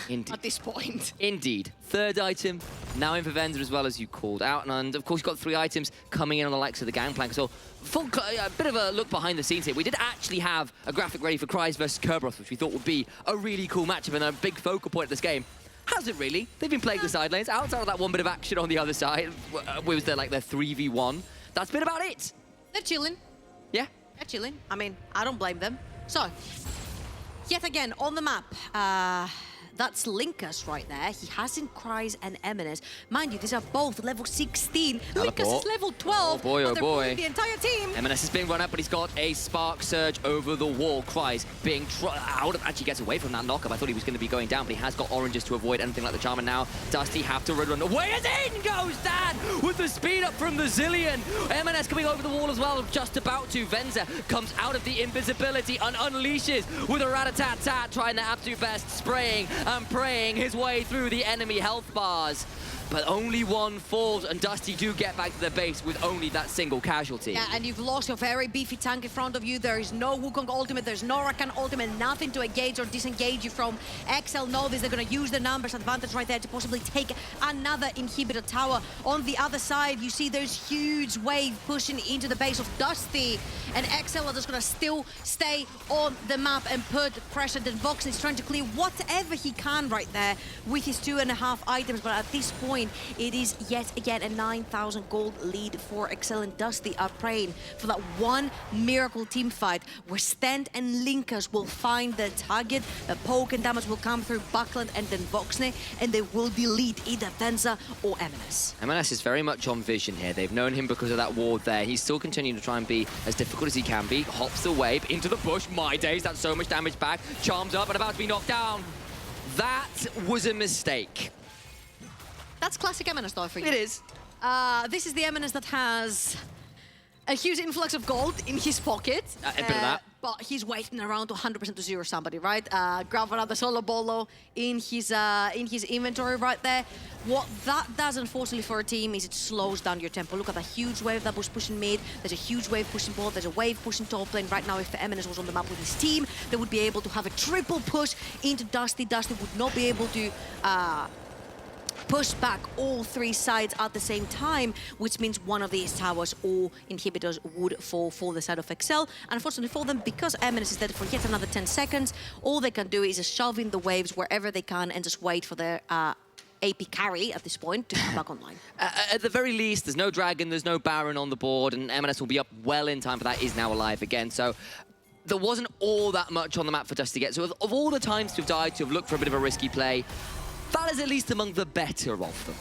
Indeed. At this point. Indeed. Third item, now in for Venzer as well, as you called out. And of course, you've got 3 items coming in on the likes of the Gangplank. So a bit of a look behind the scenes here. We did actually have a graphic ready for Cries versus Kerberos, which we thought would be a really cool matchup and a big focal point of this game. Hasn't really. They've been playing the side lanes. Outside of that one bit of action on the other side, was there like their 3v1. That's been about it. They're chilling. Yeah. They're chilling. I mean, I don't blame them. So, yet again, on the map, that's Linkas right there. He has in Cries and M&S. Mind you, these are both level 16. Linkas is level 12. Oh boy. The entire team. M&S is being run up, but he's got a spark surge over the wall. Cries being actually gets away from that knockup. I thought he was going to be going down, but he has got oranges to avoid anything like the charm. And now Dusty have to run away as in goes Dan with the speed up from the Zilean. M&S coming over the wall as well, just about to. Venzer comes out of the invisibility and unleashes with a rat-a-tat-tat, trying their absolute best, spraying and praying his way through the enemy health bars. But only one falls, and Dusty do get back to the base with only that single casualty. Yeah, and you've lost your very beefy tank in front of you. There is no Wukong ultimate, there's no Rakan ultimate, nothing to engage or disengage you from. XL know this, they're going to use the numbers advantage right there to possibly take another inhibitor tower. On the other side, you see there's huge wave pushing into the base of Dusty, and XL are just going to still stay on the map and put pressure. DenVoksne is trying to clear whatever he can right there with his 2.5 items, but at this point, it is yet again a 9,000 gold lead for XL, and Dusty are praying for that one miracle team fight where Stand and Linkas will find the target. The poke and damage will come through Buckland and DenVoksne, and they will delete either Venzer or M&S. M&S is very much on vision here. They've known him because of that ward there. He's still continuing to try and be as difficult as he can be. Hops the wave into the bush. My days, that's so much damage back. Charms up and about to be knocked down. That was a mistake. That's classic M&S though for you. It is. This is the M&S that has a huge influx of gold in his pocket. A bit of that. But he's waiting around to 100% to zero somebody, right? Grab another solo bolo in his inventory right there. What that does, unfortunately, for a team is it slows down your tempo. Look at the huge wave that was pushing mid. There's a huge wave pushing bot. There's a wave pushing top lane. Right now, if the Eminence was on the map with his team, they would be able to have a triple push into Dusty. Dusty would not be able to push back all three sides at the same time, which means one of these towers or inhibitors would fall for the side of XL. Unfortunately for them, because Eminence is dead for yet another 10 seconds, all they can do is just shove in the waves wherever they can and just wait for their AP carry at this point to come back online. At the very least, there's no Dragon, there's no Baron on the board, and Eminence will be up well in time for that, is now alive again. So there wasn't all that much on the map for Dusty to get. So of all the times to have died, to have looked for a bit of a risky play, that is at least among the better of them.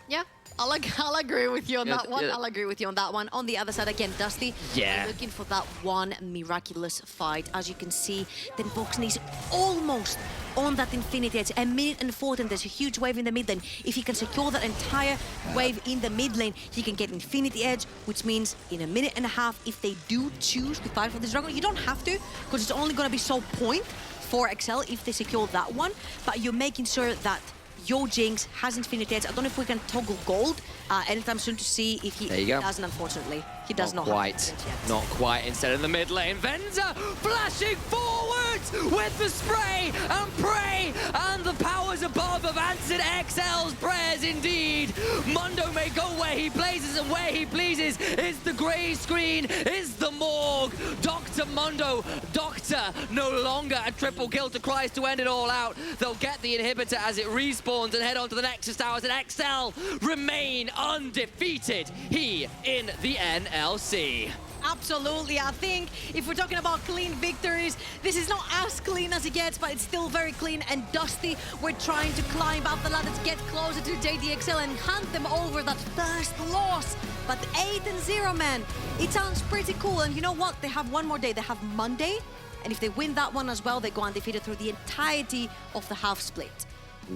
Yeah, I'll agree with you on that one. I'll agree with you on that one. On the other side, again, Dusty looking for that one miraculous fight. As you can see, DenVoksne is almost on that Infinity Edge. A minute and 14, there's a huge wave in the mid lane. If he can secure that entire wave in the mid lane, he can get Infinity Edge, which means in a minute and a half, if they do choose to fight for this dragon, you don't have to, because it's only going to be so point for XL if they secure that one, but you're making sure that your Jinx has Infinity Edge. I don't know if we can toggle gold anytime soon to see if he doesn't, unfortunately. He does not quite. Not quite. Instead in the mid lane, Venzer flashing forwards with the spray and pray, and the powers above have answered XL's prayers indeed. Mundo may go where he blazes and where he pleases. Is the grey screen, is the morgue. Dr. Mundo, Doctor, no longer a triple kill to Christ to end it all out. They'll get the inhibitor as it respawns and head on to the Nexus Towers, and XL remain undefeated here in the NLC. Absolutely. I think if we're talking about clean victories, this is not as clean as it gets, but it's still very clean. And Dusty, we're trying to climb up the ladder to get closer to JDXL and hunt them over that first loss. But 8-0, man, it sounds pretty cool. And you know what? They have one more day. They have Monday. And if they win that one as well, they go undefeated through the entirety of the half split.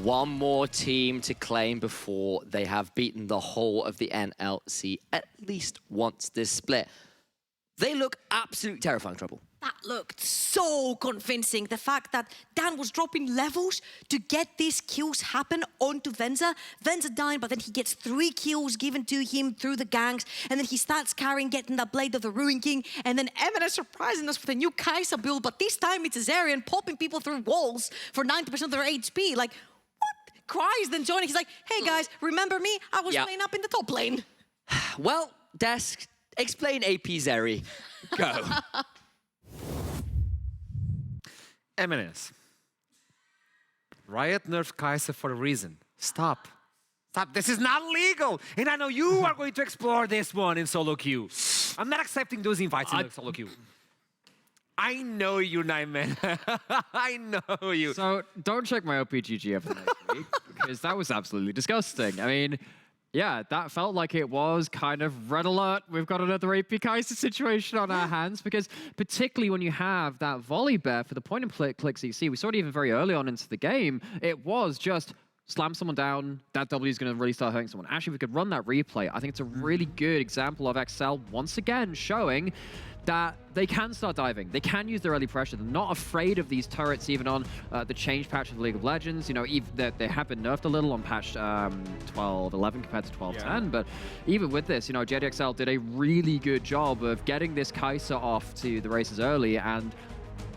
One more team to claim before they have beaten the whole of the NLC at least once this split. They look absolutely terrifying trouble. That looked so convincing. The fact that Dan was dropping levels to get these kills happen onto Venzer. Venzer dying, but then he gets 3 kills given to him through the ganks. And then he starts carrying, getting that Blade of the Ruin King. And then Eminence surprising us with a new Kai'Sa build. But this time it's Azarian popping people through walls for 90% of their HP. Like, what? Cries then joining. He's like, hey guys, remember me? I was playing up in the top lane. Well, Desk, explain AP Zeri. Go. Eminence. Riot nerfed Kai'Sa for a reason. Stop. Stop. This is not legal. And I know you are going to explore this one in solo queue. I'm not accepting those invites in the solo queue. I know you, Nightman. I know you. So don't check my OPGG for next week, because that was absolutely disgusting. I mean, yeah, that felt like it was kind of red alert. We've got another AP Kai'Sa situation on our hands, because particularly when you have that volley bear for the point and clicks that you see, we saw it even very early on into the game, it was just slam someone down, that W is going to really start hurting someone. Actually, if we could run that replay, I think it's a really good example of XL once again showing that they can start diving. They can use their early pressure. They're not afraid of these turrets, even on the change patch of League of Legends. You know, they have been nerfed a little on patch 12.11 compared to 12.10, but even with this, you know, JDXL did a really good job of getting this Kai'Sa off to the races early, and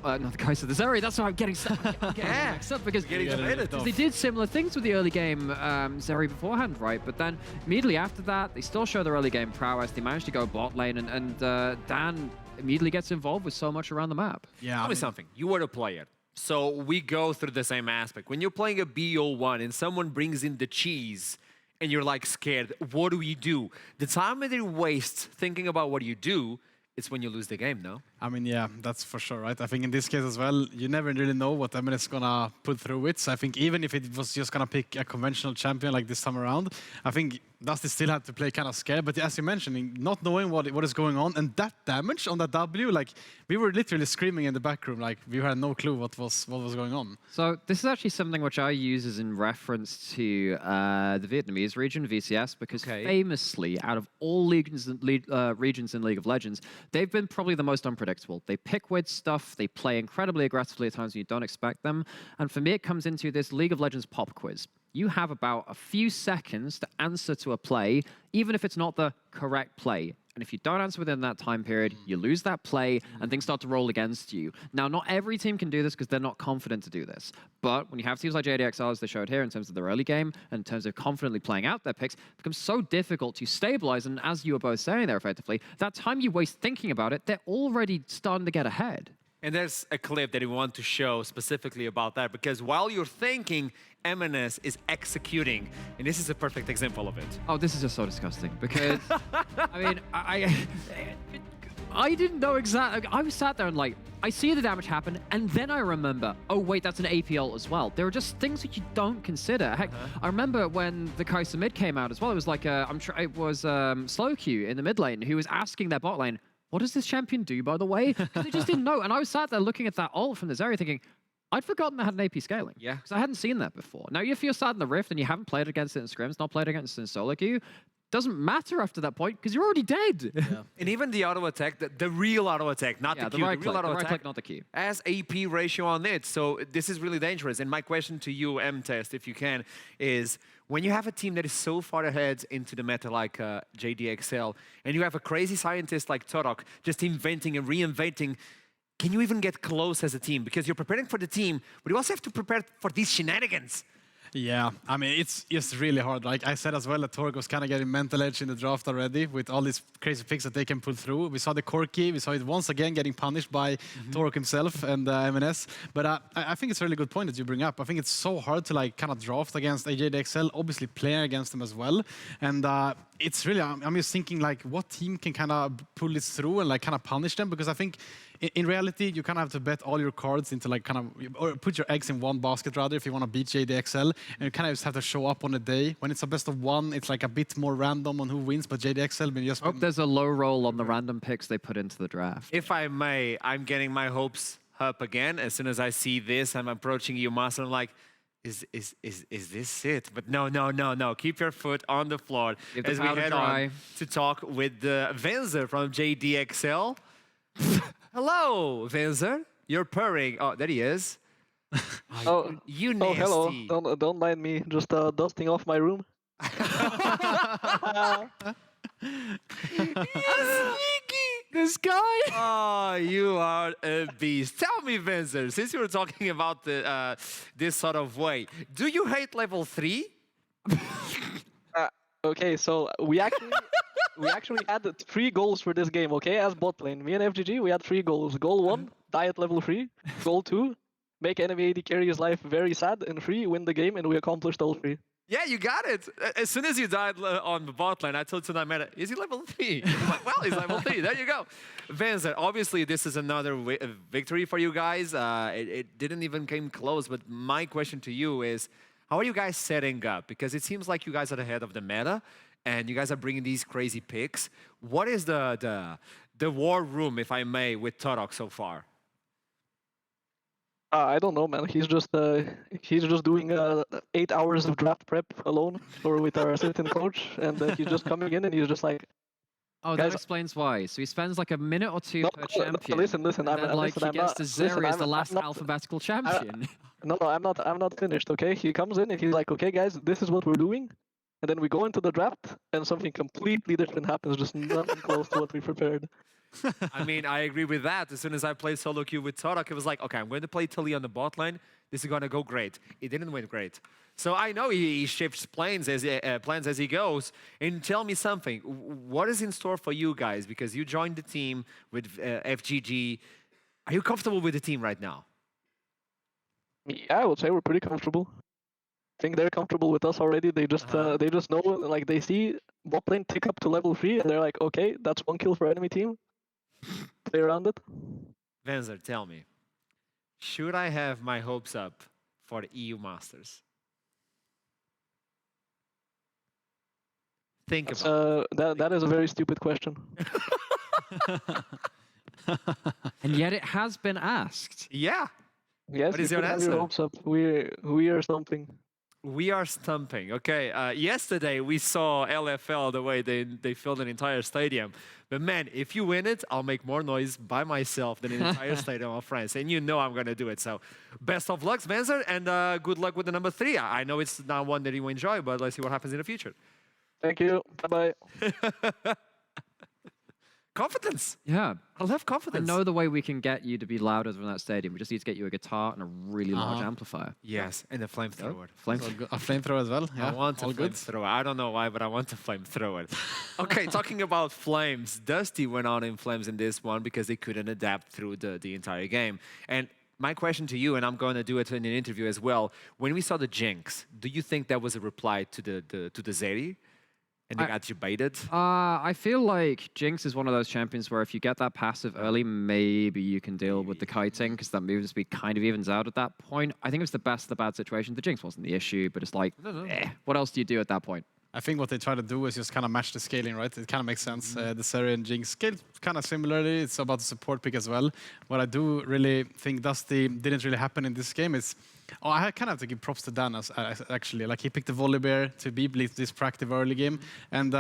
not the Kai'Sa, the Zeri, that's why I'm getting stuck. Mixed up, because they did similar things with the early game Zeri beforehand, right? But then immediately after that, they still show their early game prowess. They managed to go bot lane, and Dan immediately gets involved with so much around the map. Yeah, tell me something. You were a player, so we go through the same aspect. When you're playing a BO1 and someone brings in the cheese, and you're like scared, what do we do? The time that you waste thinking about what you do, it's when you lose the game, no? I mean, yeah, that's for sure, right? I think in this case as well, you never really know what Eminem is gonna put through it. So I think even if it was just gonna pick a conventional champion like this time around, I think Dusty still had to play kind of scared. But as you mentioned, not knowing what is going on and that damage on that W, like we were literally screaming in the back room, like we had no clue what was going on. So this is actually something which I use as in reference to the Vietnamese region, VCS, because famously, out of all regions in League of Legends, they've been probably the most unpredictable. They pick weird stuff, they play incredibly aggressively at times when you don't expect them. And for me, it comes into this League of Legends pop quiz. You have about a few seconds to answer to a play, even if it's not the correct play. And if you don't answer within that time period, you lose that play and things start to roll against you. Now, not every team can do this because they're not confident to do this. But when you have teams like JDXL, as they showed here, in terms of their early game, and in terms of confidently playing out their picks, it becomes so difficult to stabilize. And as you were both saying there effectively, that time you waste thinking about it, they're already starting to get ahead. And there's a clip that we want to show specifically about that, because while you're thinking, MNS is executing, and this is a perfect example of it. Oh, this is just so disgusting, because, I mean, I didn't know exactly. I was sat there and like, I see the damage happen, and then I remember, oh wait, that's an APL as well. There are just things that you don't consider. Heck, I remember when the Kai'Sa mid came out as well, it was like, it was Slowq in the mid lane who was asking their bot lane, what does this champion do, by the way? Because they just didn't know. And I was sat there looking at that ult from this area thinking, I'd forgotten they had an AP scaling. Yeah. Because I hadn't seen that before. Now, if you're sat in the Rift and you haven't played against it in scrims, not played against it in solo queue, doesn't matter after that point because you're already dead. Yeah. And even the auto attack, the real auto attack, not the Q, right the real auto right attack, click, not the Q, has AP ratio on it. So this is really dangerous. And my question to you, M-Test, if you can, is when you have a team that is so far ahead into the meta like JDXL, and you have a crazy scientist like Torok just inventing and reinventing, can you even get close as a team? Because you're preparing for the team, but you also have to prepare for these shenanigans. Yeah, I mean, it's really hard. Like I said as well, that Torok was kind of getting mental edge in the draft already with all these crazy picks that they can pull through. We saw the Corki, we saw it once again getting punished by Torok himself and MNS. But I think it's a really good point that you bring up. I think it's so hard to like kind of draft against JDXL, obviously playing against them as well. And it's really, I'm just thinking like what team can kind of pull this through and like kind of punish them? Because I think in reality, you kind of have to bet all your cards into like kind of, or put your eggs in one basket rather if you want to beat JDXL. And you kind of just have to show up on the day. When it's a best of one, it's like a bit more random on who wins, but JDXL been just... I hope there's a low roll on the random picks they put into the draft. If I may, I'm getting my hopes up again. As soon as I see this, I'm approaching you, Master. I'm like, is this it? But no. Keep your foot on the floor as we head on to talk with Venzer from JDXL. Hello, Venzer. You're purring. Oh, there he is. You nasty. Oh, hello. Don't mind me. Just dusting off my room. This guy. Oh, you are a beast. Tell me, Venzer, since you were talking about this sort of way, do you hate level 3? Okay, so we actually had 3 goals for this game, okay, as bot lane. Me and FGG, we had 3 goals. Goal 1, die at level 3. Goal 2, make enemy AD carry his life very sad. And 3, win the game, and we accomplished all 3. Yeah, you got it. As soon as you died on the bot lane, I told Tonight Meta, is he level 3? Like, well, he's level 3. There you go. Venzer, obviously this is another victory for you guys. It didn't even came close, but my question to you is, how are you guys setting up? Because it seems like you guys are ahead of the meta, and you guys are bringing these crazy picks. What is the war room, if I may, with Torok so far? I don't know, man. He's just doing 8 hours of draft prep alone, or with our assistant coach, and he's just coming in and he's just like. Oh, that explains why. So he spends like a minute or two per champion. Listen. And then, like, he gets to Zeri as the last alphabetical champion. No, I'm not finished. Okay, he comes in and he's like, okay, guys, this is what we're doing, and then we go into the draft, and something completely different happens, just nothing close to what we prepared. I mean, I agree with that. As soon as I played solo queue with Torok, it was like, okay, I'm going to play Tilly on the bot lane. This is going to go great. It didn't win great. So I know he shifts plans as he goes. And tell me something. What is in store for you guys? Because you joined the team with FGG. Are you comfortable with the team right now? Yeah, I would say we're pretty comfortable. I think they're comfortable with us already. They just know, like, they see bot lane tick up to level 3, and they're like, okay, that's 1 kill for enemy team. play around it. Venzer, tell me, should I have my hopes up for the EU Masters? Think about That is a very stupid question. And yet it has been asked. Yeah, Yes, What you is your could have answer? your hopes up. We are something. we are stumping. Okay, yesterday we saw LFL the way they filled an entire stadium. But man, if you win it, I'll make more noise by myself than an entire stadium of friends. And you know I'm going to do it. So best of luck, Venzer, and good luck with the number 3. I know it's not one that you enjoy, but let's see what happens in the future. Thank you. Bye bye. Confidence. Yeah. I love I confidence. know the way we can get you to be louder than that stadium. We just need to get you a guitar and a really large Uh-huh. amplifier. Yes, and a flamethrower. Flame. A flamethrower as well. Yeah, I want a all good. flamethrower. I don't know why, but I want a flamethrower. Okay, talking about flames, Dusty went on in flames in this one because they couldn't adapt through the entire game. And my question to you, and I'm going to do it in an interview as well, when we saw the Jinx, do you think that was a reply to the Zeri? And they got you baited? I feel like Jinx is one of those champions where if you get that passive early, maybe you can deal with the kiting because that movement speed kind of evens out at that point. I think it's the best of the bad situation. The Jinx wasn't the issue, but it's like, what else do you do at that point? I think what they try to do is just kind of match the scaling, right? It kind of makes sense. The Seri and Jinx scale kind of similarly. It's about the support pick as well. What I do really think Dusty didn't really happen in this game is, I kind of have to give props to Dan actually. Like he picked the Volibear to be this proactive early game, and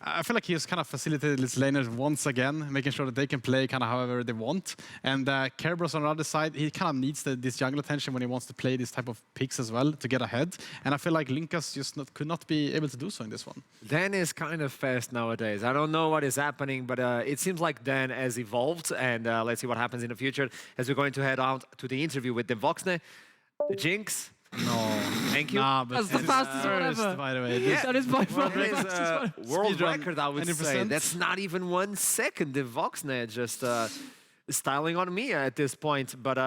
I feel like he has kind of facilitated his laners once again, making sure that they can play kind of however they want. And Kerberos on the other side, he kind of needs this jungle attention when he wants to play this type of picks as well to get ahead. And I feel like Linkas just could not be able to do so in this one. Dan is kind of fast nowadays. I don't know what is happening, but it seems like Dan has evolved, and let's see what happens in the future as we're going to head out to the interview with DenVoksne. The Jinx. No. Thank you. Nah, but That's the this is fastest one first, ever. by the way. Yeah. That is by far That the is fastest one. world Speedrun, record, I would say. 100%. That's not even 1 second. DenVoksne just styling on me at this point. But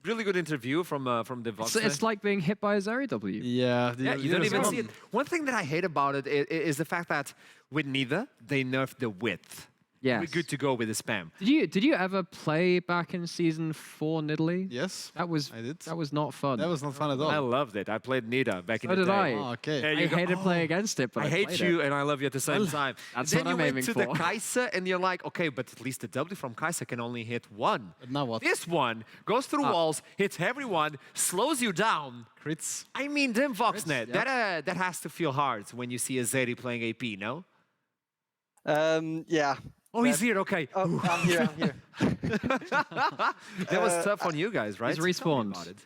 really good interview from DenVoksne. It's like being hit by a Zeri W. Yeah, Yeah, you don't even see it. One thing that I hate about it is the fact that with neither, they nerfed the width. Yes. We're good to go with the spam. Did you ever play back in season 4 Nidalee? Yes, That was I did. That was not fun. That was not fun at all. I loved it. I played Nida back in So the did day. I. Oh, okay. Yeah, I you go, hated playing "Oh, against it, but I hate played you it. and I love you at the same time. that's then what you I'm went aiming to the for. Kai'Sa and you're like, okay, but at least the W from Kai'Sa can only hit 1. But now what? This one goes through walls, hits everyone, slows you down. Crits. I mean, DenVoksne, Crits, that has to feel hard when you see a Zeri playing AP, no? Yeah. Oh, he's here, okay. Oh, I'm here. That was tough on you guys, right? He's Tell me respawned. about it.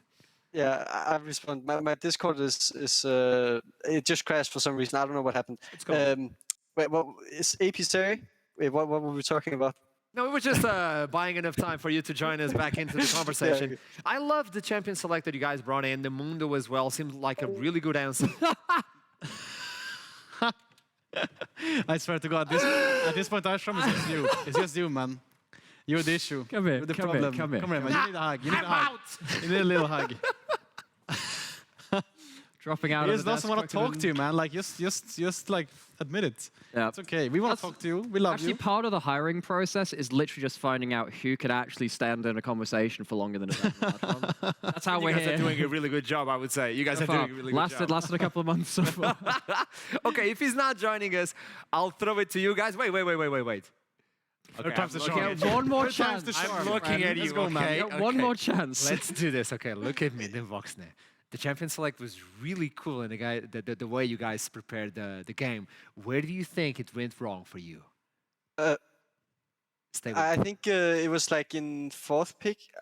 Yeah, I've responded. My Discord is it just crashed for some reason. I don't know what happened. go. Wait, what is AP Seri? Wait, what were we talking about? No, we were just buying enough time for you to join us back into the conversation. okay. I love the champion select that you guys brought in. The Mundo as well seemed like a really good answer. I swear to God, at this point, Ashram, it's just you. It's just you, man. You're the issue. Come here, You're the come here, problem. come here. Come here, man. You need a hug. You need I'm a hug. out! You need a little hug. Dropping out He of just the doesn't want to talk to you, man. Like, just like admit it. Yeah. It's okay. We want to talk to you. We love Actually, you. part of the hiring process is literally just finding out who could actually stand in a conversation for longer than a second. That's how You we're guys here. are doing a really good job, I would say. You guys are doing a really good job. Lasted a couple of months so far. Okay, if he's not joining us, I'll throw it to you guys. Wait. Okay, time's the I'm charm. looking- One more Third time's chance. the charm. I'm looking at Let's you, go, man. okay? You got one more chance. Let's do this. Okay, look at me, DenVoksne. The champion select was really cool, and the way you guys prepared the game. Where do you think it went wrong for you? Stay with I me. think it was like in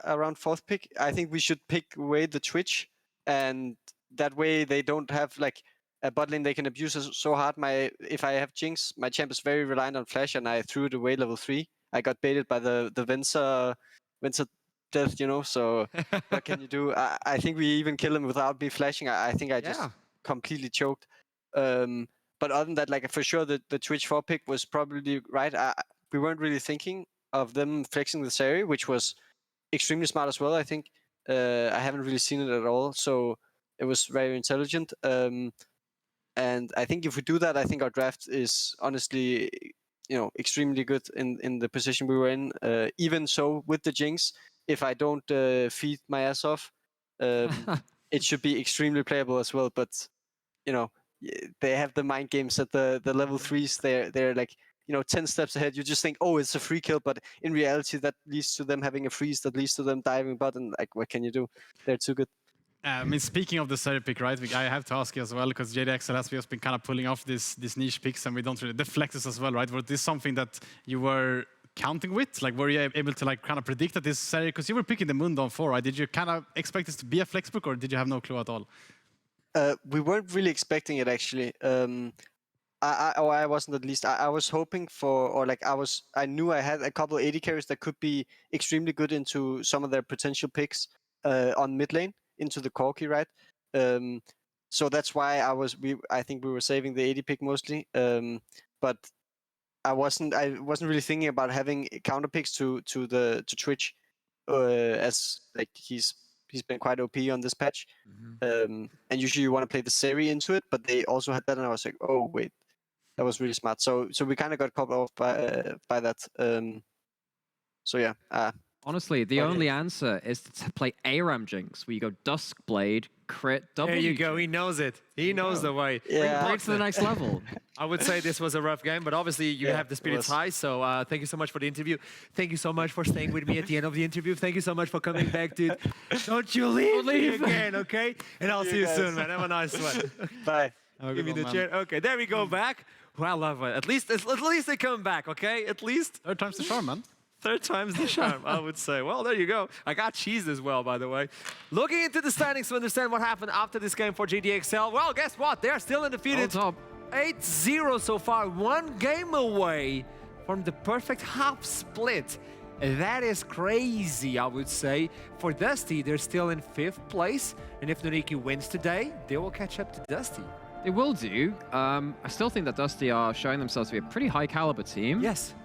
around fourth pick. I think we should pick away the Twitch, and that way they don't have like a bot lane they can abuse us so hard. If I have Jinx, my champ is very reliant on flash, and I threw it away level 3. I got baited by the Venzer death, so what can you do? I think we even kill him without me flashing. I think I just completely choked. But other than that, like for sure the Twitch 4 pick was probably right. We weren't really thinking of them flexing the Zeri, which was extremely smart as well, I think. I haven't really seen it at all, so it was very intelligent. And I think if we do that, I think our draft is honestly extremely good in the position we were in. Even so, with the Jinx, if I don't feed my ass off, it should be extremely playable as well. But they have the mind games at the level 3s. They're like 10 steps ahead. You just think, oh, it's a free kill, but in reality, that leads to them having a freeze. That leads to them diving button. Like, what can you do? They're too good. I mean, speaking of the Zeri pick, right? I have to ask you as well, because JDXL has just been kind of pulling off these niche picks, and we don't really deflectors as well, right? Was this something that you were counting with? Like, were you able to kind of predict that this Zeri, because you were picking the Mundo on 4, right? Did you kind of expect this to be a flex pick, or did you have no clue at all? We weren't really expecting it, actually. I wasn't, at least. I was hoping for, or like I knew I had a couple of 80 carries that could be extremely good into some of their potential picks on mid lane, into the Corki, right? So that's why I think we were saving the 80 pick mostly. But I wasn't really thinking about having counter picks to Twitch, as like he's been quite OP on this patch. And usually you want to play the Zeri into it, but they also had that, and I was like, oh wait, that was really smart. So we kind of got caught off by that. So yeah. Honestly, the only answer is to play ARAM Jinx, where you go Duskblade, crit, double. There you go. He knows it. He knows the way. Yeah. Bring to the next level. I would say this was a rough game, but obviously you have the spirits high. So thank you so much for the interview. Thank you so much for staying with me at the end of the interview. Thank you so much for coming back, dude. Don't you leave me again, okay? And I'll see you soon, man. Have a nice one. Bye. Give me the chair. Okay, there we go back. Well, I love it. At least they come back, okay? At least. Third time's the charm, man. Third time's the charm, I would say. Well, there you go. I got cheesed as well, by the way. Looking into the standings to understand what happened after this game for JDXL. Well, guess what? They're still undefeated. 8-0 so far. 1 game away from the perfect half split. That is crazy, I would say. For Dusty, they're still in 5th place. And if Noriki wins today, they will catch up to Dusty. They will do. I still think that Dusty are showing themselves to be a pretty high caliber team. Yes.